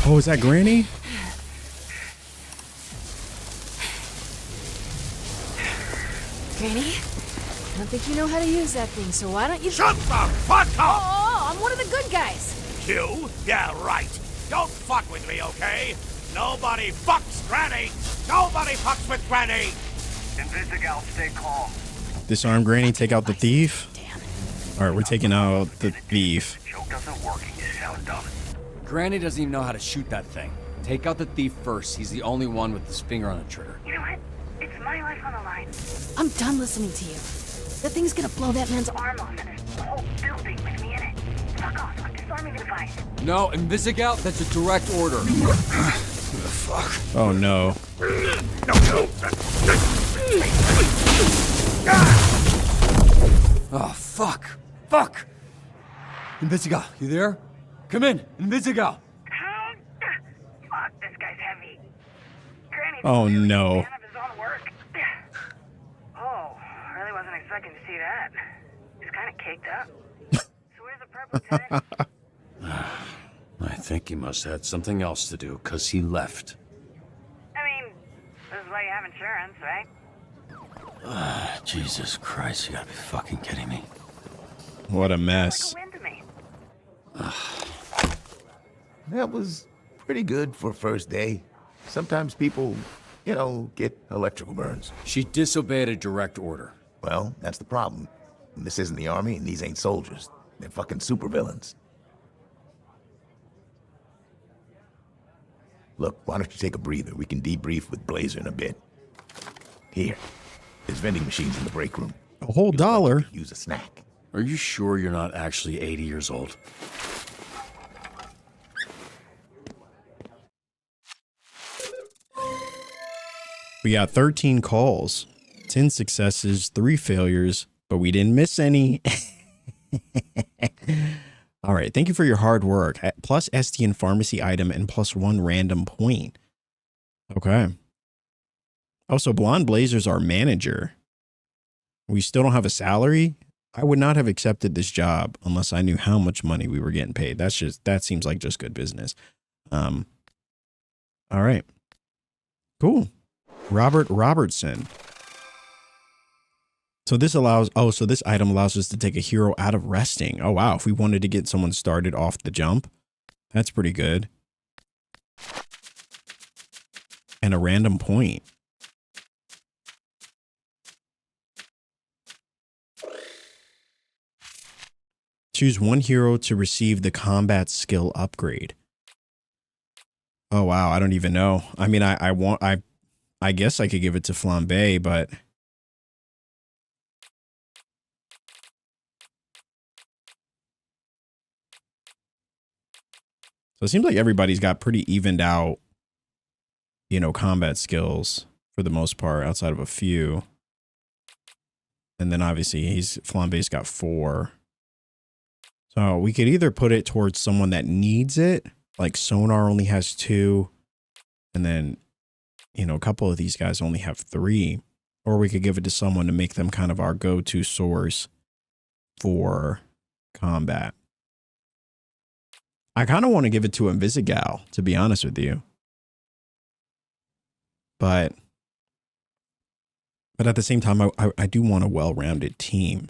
Oh, is that Granny? Granny, I don't think you know how to use that thing, so why don't you— Shut the fuck up! Oh, I'm one of the good guys. You? Yeah, right. Don't fuck with me, okay? Nobody fucks Granny! Nobody fucks with Granny! Invisigal, stay calm. Disarm Granny, take out the thief. Alright, we're taking out the thief. Joke doesn't work and you sound dumb. Granny doesn't even know how to shoot that thing. Take out the thief first. He's the only one with his finger on the trigger. You know what? It's my life on the line. I'm done listening to you. That thing's gonna blow that man's Arm off and there's a whole building with me in it. Fuck off. I'm disarming the device. No, Invisigal, that's a direct order. Fuck. Oh no. Oh, fuck. Fuck! Invisigal, you there? Come in, Invisigal! Fuck, this guy's heavy. Granny, Oh no. of his own work. Oh, really wasn't expecting to see that. He's kind of caked up. So where's the purple tenant? I think he must have had something else to do, because he left. I mean, this is why you have insurance, right? Jesus Christ, you gotta be fucking kidding me. What a mess. That was pretty good for first day. Sometimes people You know, get electrical burns. She disobeyed a direct order. Well, that's the problem. This isn't the army, and these ain't soldiers. They're fucking supervillains. Look, why don't you take a breather? We can debrief with Blazer in a bit. Here. There's vending machines in the break room. A whole $1. Use a snack. Are you sure you're not actually 80 years old? We got 13 calls, 10 successes, 3 failures, but we didn't miss any. All right, thank you for your hard work. Plus SDN pharmacy item and plus 1 random point. Okay. Oh, so Blonde Blazer's our manager. We still don't have a salary? I would not have accepted this job unless I knew how much money we were getting paid. That seems like just good business. All right. Cool. Robert Robertson. So this item allows us to take a hero out of resting. Oh, wow. If we wanted to get someone started off the jump, that's pretty good. And a random point. Choose one hero to receive the combat skill upgrade. Oh, wow. I don't even know. I mean, I guess I could give it to Flambe, but so it seems like everybody's got pretty evened out, you know, combat skills for the most part, outside of a few. And then obviously Flambe's got 4. So we could either put it towards someone that needs it, like Sonar only has 2, and then, you know, a couple of these guys only have 3, or we could give it to someone to make them kind of our go-to source for combat. I kind of want to give it to Invisigal, to be honest with you. But at the same time, I do want a well-rounded team.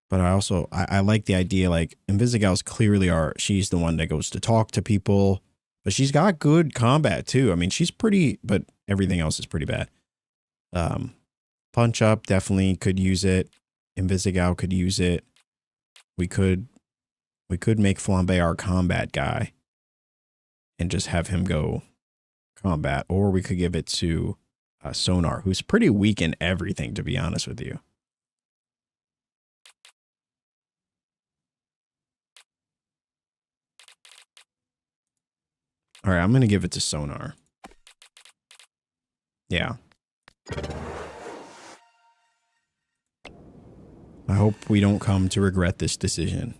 But I like the idea, like, Invisigal's clearly she's the one that goes to talk to people. But she's got good combat, too. I mean, she's pretty, but everything else is pretty bad. Punch Up definitely could use it. Invisigal could use it. We could make Flambe our combat guy and just have him go combat. Or we could give it to Sonar, who's pretty weak in everything, to be honest with you. All right, I'm going to give it to Sonar. Yeah. I hope we don't come to regret this decision.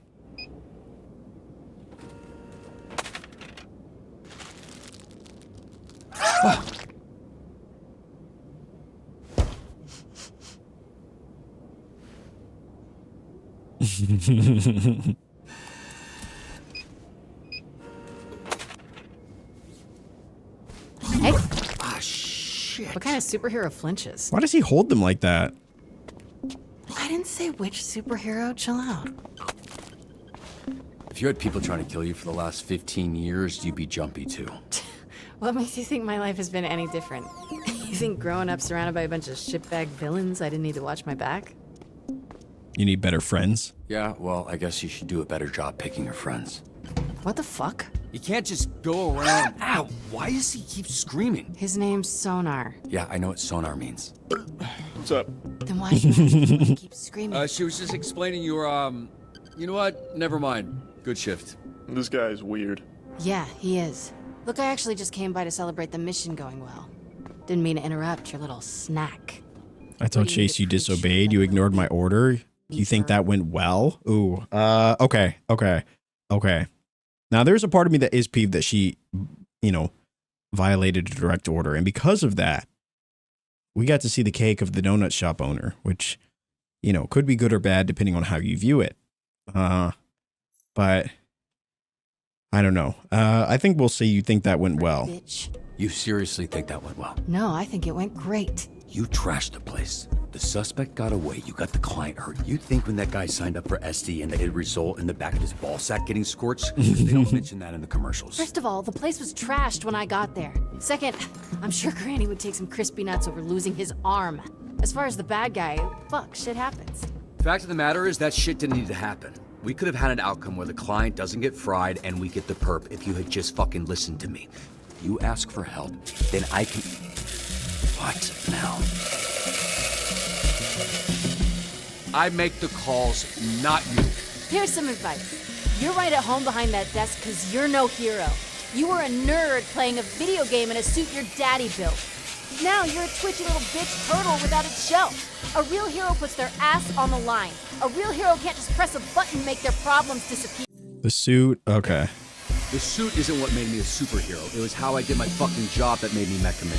Hey. Ah, shit. What kind of superhero flinches? Why does he hold them like that? I didn't say which superhero. Chill out. If you had people trying to kill you for the last 15 years, you'd be jumpy too. What makes you think my life has been any different? You think growing up surrounded by a bunch of shitbag villains, I didn't need to watch my back? You need better friends? Yeah, well, I guess you should do a better job picking your friends. What the fuck? You can't just go around. Ow! Why does he keep screaming? His name's Sonar. Yeah, I know what sonar means. What's up? Then why should he keep screaming? She was just explaining your, you know what? Never mind. Good shift. This guy's weird. Yeah, he is. Look, I actually just came by to celebrate the mission going well. Didn't mean to interrupt your little snack. I told Chase you disobeyed. You ignored my order. You think that went well? Ooh. Okay. Now, there's a part of me that is peeved that she, you know, violated a direct order. And because of that, we got to see the cake of the donut shop owner, which, you know, could be good or bad depending on how you view it. But I don't know. I think we'll say you think that went well. Bitch. You seriously think that went well? No, I think it went great. You trashed the place. The suspect got away. You got the client hurt. You think when that guy signed up for SD and that it'd result in the back of his ball sack getting scorched? They don't mention that in the commercials. First of all, the place was trashed when I got there. Second, I'm sure Granny would take some crispy nuts over losing his arm. As far as the bad guy, fuck, shit happens. Fact of the matter is that shit didn't need to happen. We could have had an outcome where the client doesn't get fried and we get the perp if you had just fucking listened to me. You ask for help, then I can... What now? I make the calls, not you. Here's some advice. You're right at home behind that desk because you're no hero. You were a nerd playing a video game in a suit your daddy built. Now you're a twitchy little bitch turtle without its shell. A real hero puts their ass on the line. A real hero can't just press a button and make their problems disappear. The suit, okay. The suit isn't what made me a superhero. It was how I did my fucking job that made me Mecha Man.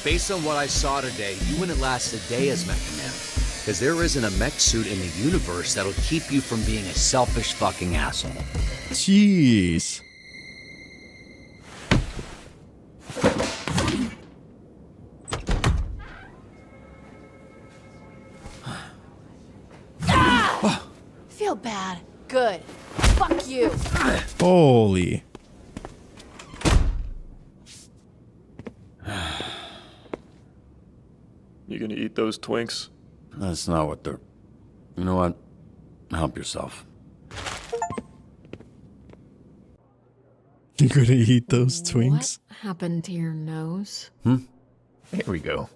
Based on what I saw today, you wouldn't last a day as Mecha Man. Because there isn't a mech suit in the universe that'll keep you from being a selfish fucking asshole. Jeez. Feel bad. Good. Fuck you. Holy. You gonna eat those Twinks? That's not what they're... You know what? Help yourself. You gonna eat those Twinks? What happened to your nose? There we go.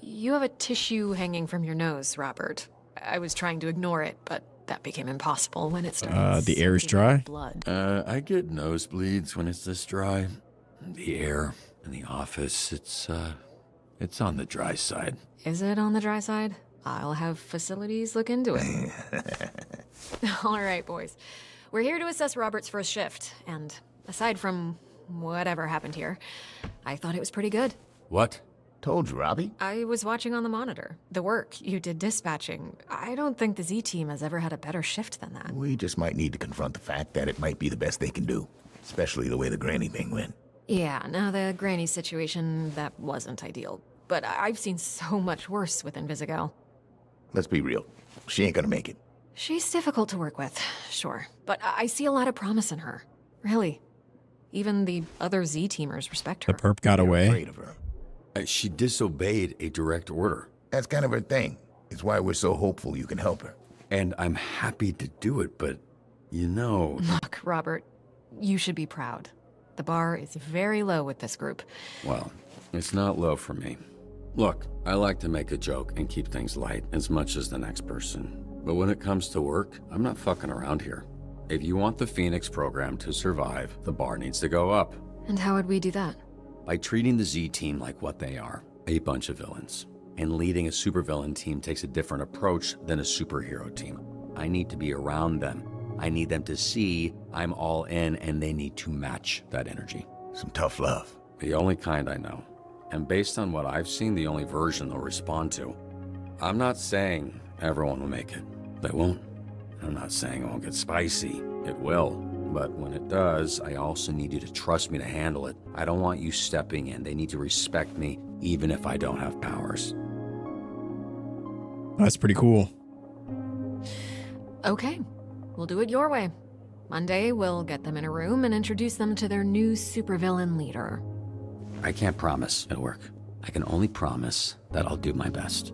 You have a tissue hanging from your nose, Robert. I was trying to ignore it, but that became impossible when it started. The air is dry? Blood. I get nosebleeds when it's this dry. The air in the office, it's on the dry side. Is it on the dry side? I'll have facilities look into it. All right, boys. We're here to assess Robert's first shift, and aside from whatever happened here, I thought it was pretty good. What? Told you, Robbie. I was watching on the monitor. The work you did dispatching. I don't think the Z team has ever had a better shift than that. We just might need to confront the fact that it might be the best they can do. Especially the way the Granny thing went. Yeah, now the Granny situation, that wasn't ideal. But I've seen so much worse with Invisigal. Let's be real. She ain't gonna make it. She's difficult to work with, sure. But I see a lot of promise in her. Really. Even the other Z-teamers respect her. The perp got away. Afraid of her. She disobeyed a direct order. That's kind of her thing. It's why we're so hopeful you can help her. And I'm happy to do it, but, you know... Look, Robert, you should be proud. The bar is very low with this group. Well, it's not low for me. Look, I like to make a joke and keep things light as much as the next person. But when it comes to work, I'm not fucking around here. If you want the Phoenix program to survive, the bar needs to go up. And how would we do that? By treating the Z team like what they are, a bunch of villains. And leading a supervillain team takes a different approach than a superhero team. I need to be around them. I need them to see I'm all in, and they need to match that energy. Some tough love. The only kind I know. And based on what I've seen, the only version they'll respond to. I'm not saying everyone will make it. They won't. I'm not saying it won't get spicy. It will. But when it does, I also need you to trust me to handle it. I don't want you stepping in. They need to respect me, even if I don't have powers. That's pretty cool. Okay, we'll do it your way. Monday, we'll get them in a room and introduce them to their new supervillain leader. I can't promise it'll work. I can only promise that I'll do my best.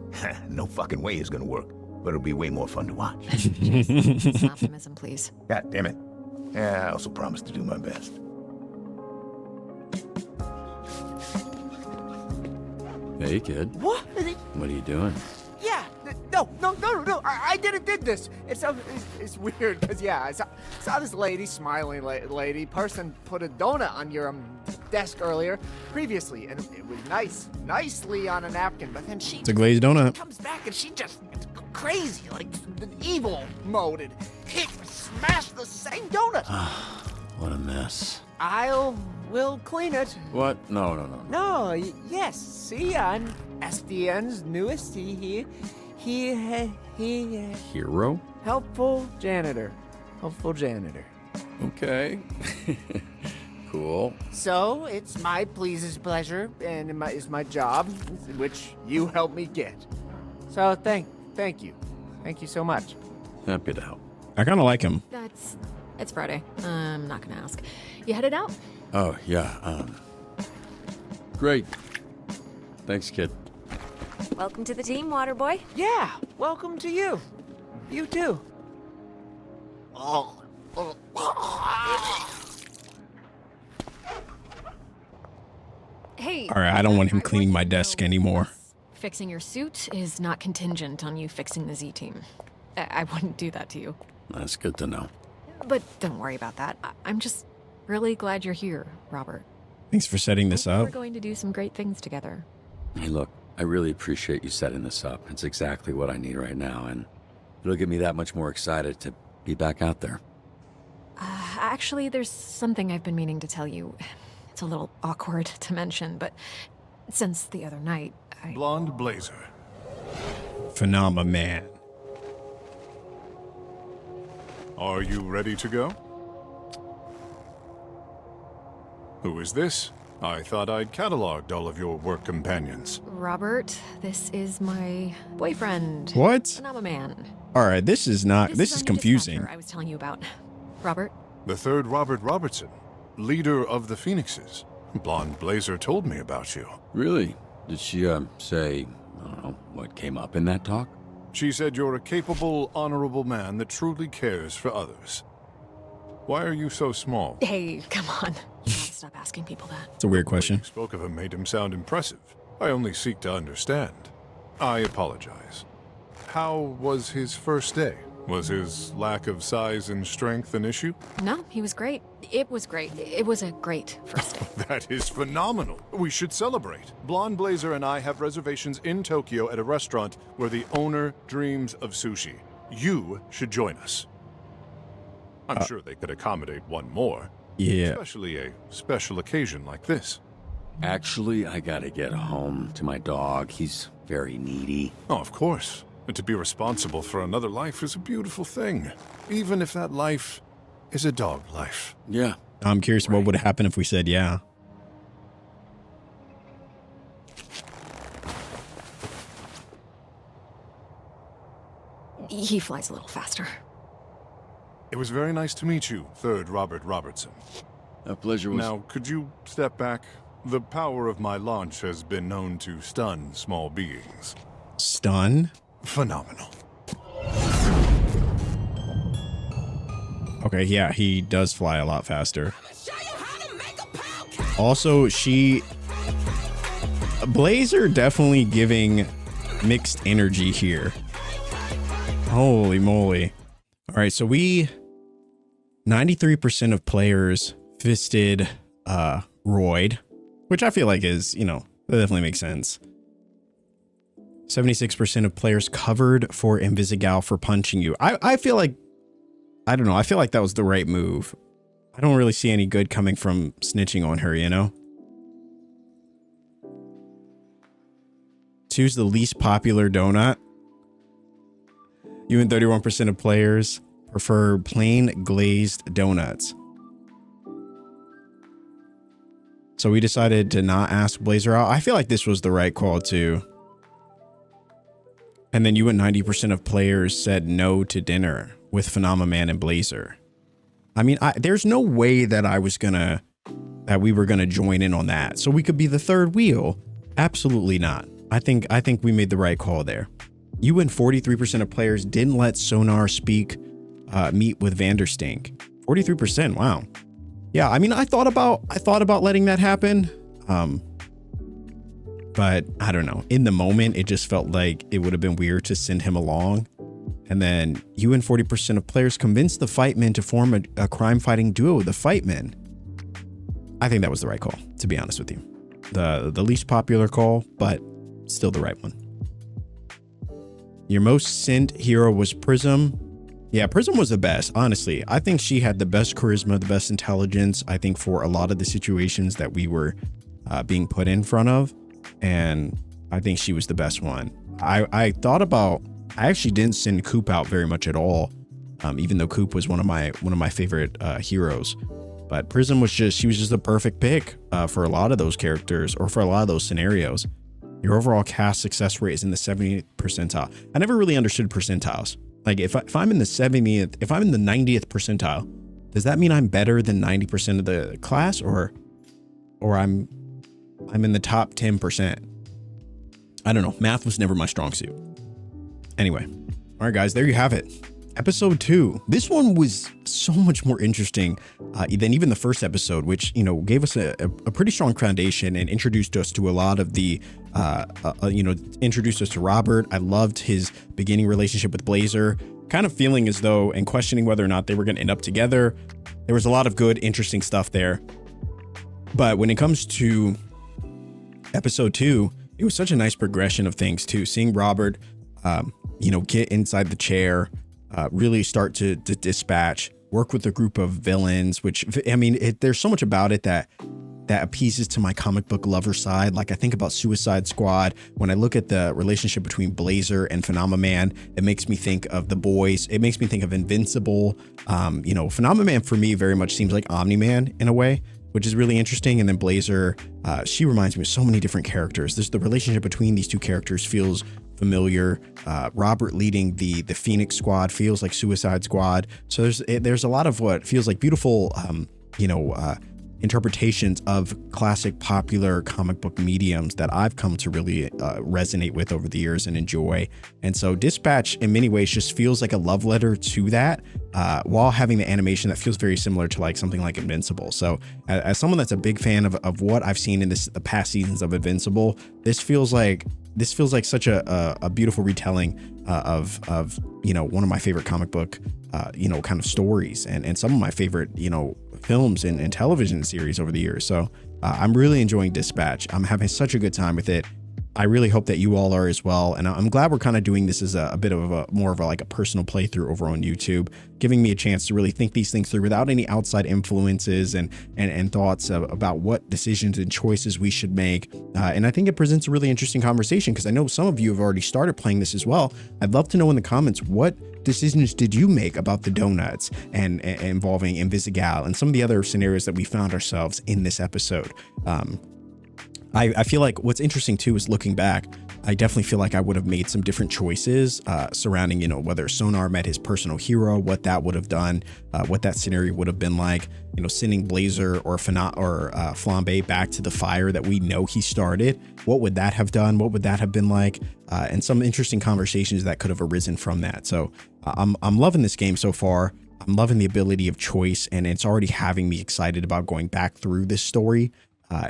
No fucking way it's gonna work, but it'll be way more fun to watch. Some optimism, please. God damn it. Yeah, I also promise to do my best. Hey, kid. What? What are you doing? Yeah. No. I did this. It's weird because I saw this lady, smiling lady, person put a donut on your desk previously, and it was nicely on a napkin. But then it's a glazed donut. Comes back and she just crazy, like the evil mode, and smashed the same donut. What a mess. We'll clean it. What? No. No, yes. See, I'm SDN's newest. He Hero? Helpful janitor. Okay. Cool. So, it's my pleasure, and it's my job, which you helped me get. So, thank you. Thank you so much. Happy to help. I kind of like him. It's Friday. I'm not gonna ask. You headed out? Oh, yeah, Great. Thanks, kid. Welcome to the team, Waterboy. Yeah, welcome to you. You too. Hey. All right, I don't want him cleaning my desk anymore. Fixing your suit is not contingent on you fixing the Z-Team. I wouldn't do that to you. That's good to know. But don't worry about that. I'm just really glad you're here, Robert. Thanks for setting this We're up. going to do some great things together. Hey, look, I really appreciate you setting this up. It's exactly what I need right now, and it'll get me that much more excited to be back out there. Actually, there's something I've been meaning to tell you. It's a little awkward to mention, but since the other night, Blonde Blazer. Phenomena Man. Are you ready to go? Who is this? I thought I'd cataloged all of your work companions. Robert, this is my boyfriend. What? And I'm a man. All right, this is confusing. I was telling you about. Robert? The third Robert Robertson, leader of the Phoenixes. Blonde Blazer told me about you. Really? Did she, say, I don't know, what came up in that talk? She said you're a capable, honorable man that truly cares for others. Why are you so small? Hey, come on. You gotta stop asking people that. It's a weird question. You spoke of him made him sound impressive. I only seek to understand. I apologize. How was his first day? Was his lack of size and strength an issue? No, he was great. It was great. It was a great first day. That is phenomenal. We should celebrate. Blonde Blazer and I have reservations in Tokyo at a restaurant where the owner dreams of sushi. You should join us. I'm sure they could accommodate one more. Yeah. Especially a special occasion like this. Actually, I gotta get home to my dog. He's very needy. Oh, of course. And to be responsible for another life is a beautiful thing. Even if that life is a dog life. Yeah. I'm curious what would happen if we said yeah. He flies a little faster. It was very nice to meet you, third Robert Robertson. A pleasure was... Now, could you step back? The power of my launch has been known to stun small beings. Stun? Phenomenal. Okay, yeah, he does fly a lot faster. Also, Blazer definitely giving mixed energy here. Holy moly. All right, so 93% of players fisted Royd, which I feel like is, that definitely makes sense. 76% of players covered for Invisigal for punching you. I feel like, I don't know, I feel like that was the right move. I don't really see any good coming from snitching on her, Choose the least popular donut. You and 31% of players prefer plain glazed donuts. So we decided to not ask Blazer out. I feel like this was the right call too. And then you and 90% of players said no to dinner with Phenomena Man and Blazer. I mean, there's no way that we were gonna join in on that. So we could be the third wheel. Absolutely not. I think we made the right call there. You and 43% of players didn't let Sonar meet with Vanderstink. 43%. Wow. Yeah, I mean, I thought about letting that happen. But I don't know. In the moment, it just felt like it would have been weird to send him along. And then you and 40% of players convinced the Fightmen to form a crime-fighting duo with the Fightmen. I think that was the right call, to be honest with you. The least popular call, but still the right one. Your most sent hero was Prism. Yeah, Prism was the best, honestly. I think she had the best charisma, the best intelligence, I think, for a lot of the situations that we were being put in front of. And I think she was the best one. I actually didn't send Coop out very much at all, even though Coop was one of my favorite heroes. But Prism was just the perfect pick for a lot of those characters, or for a lot of those scenarios. Your overall cast success rate is in the 70th percentile. I never really understood percentiles. Like if I'm in the 70th, if I'm in the 90th percentile, does that mean I'm better than 90% of the class, or I'm I'm in the top 10%. I don't know. Math was never my strong suit. Anyway. All right, guys, there you have it. Episode 2. This one was so much more interesting than even the first episode, which, you know, gave us a pretty strong foundation and introduced us to a lot of the, introduced us to Robert. I loved his beginning relationship with Blazer, kind of feeling as though and questioning whether or not they were going to end up together. There was a lot of good, interesting stuff there. But when it comes to episode 2, it was such a nice progression of things too. Seeing Robert, get inside the chair, really start to dispatch, work with a group of villains, which, I mean, there's so much about it that appeases to my comic book lover side. Like I think about Suicide Squad. When I look at the relationship between Blazer and Phenomenon, it makes me think of The Boys. It makes me think of Invincible. Phenomenon for me very much seems like Omni-Man in a way, which is really interesting. And then Blazer, she reminds me of so many different characters. The relationship between these two characters feels familiar. Robert leading the Phoenix Squad feels like Suicide Squad. So there's a lot of what feels like beautiful, interpretations of classic popular comic book mediums that I've come to really resonate with over the years and enjoy. And so Dispatch in many ways just feels like a love letter to that, while having the animation that feels very similar to like something like Invincible. So as someone that's a big fan of what I've seen in the past seasons of Invincible, this feels like such a beautiful retelling of one of my favorite comic book kind of stories and some of my favorite films and television series over the years. So I'm really enjoying Dispatch. I'm having such a good time with it. I really hope that you all are as well. And I'm glad we're kind of doing this as a bit of a more of a personal playthrough over on YouTube, giving me a chance to really think these things through without any outside influences and thoughts about what decisions and choices we should make. And I think it presents a really interesting conversation because I know some of you have already started playing this as well. I'd love to know in the comments, what decisions did you make about the donuts and involving Invisigal and some of the other scenarios that we found ourselves in this episode? I feel like what's interesting too is looking back, I definitely feel like I would have made some different choices surrounding, whether Sonar met his personal hero, what that would have done, what that scenario would have been like, sending Blazer or Flambe back to the fire that we know he started. What would that have done? What would that have been like? And some interesting conversations that could have arisen from that. So I'm loving this game so far. I'm loving the ability of choice, and it's already having me excited about going back through this story.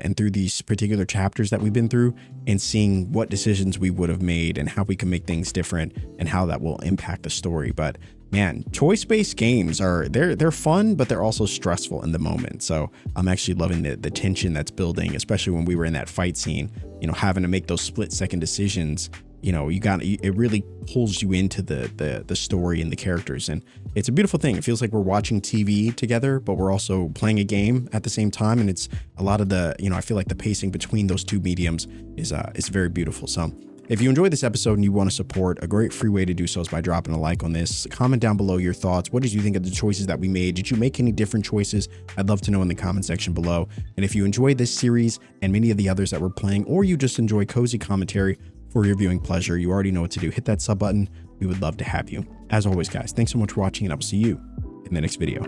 And through these particular chapters that we've been through and seeing what decisions we would have made and how we can make things different and how that will impact the story. But man, choice-based games they're fun, but they're also stressful in the moment. So I'm actually loving the tension that's building, especially when we were in that fight scene, having to make those split-second decisions. It really pulls you into the story and the characters, and it's a beautiful thing. It feels like we're watching TV together, but we're also playing a game at the same time. And it's a lot of the, I feel like the pacing between those two mediums is very beautiful. So if you enjoyed this episode and you want to support, a great free way to do so is by dropping a like on this. Comment down below your thoughts. What did you think of the choices that we made? Did you make any different choices? I'd love to know in the comment section below. And if you enjoyed this series and many of the others that we're playing, or you just enjoy cozy commentary for your viewing pleasure, you already know what to do. Hit that sub button. We would love to have you. As always, guys, thanks so much for watching, and I will see you in the next video.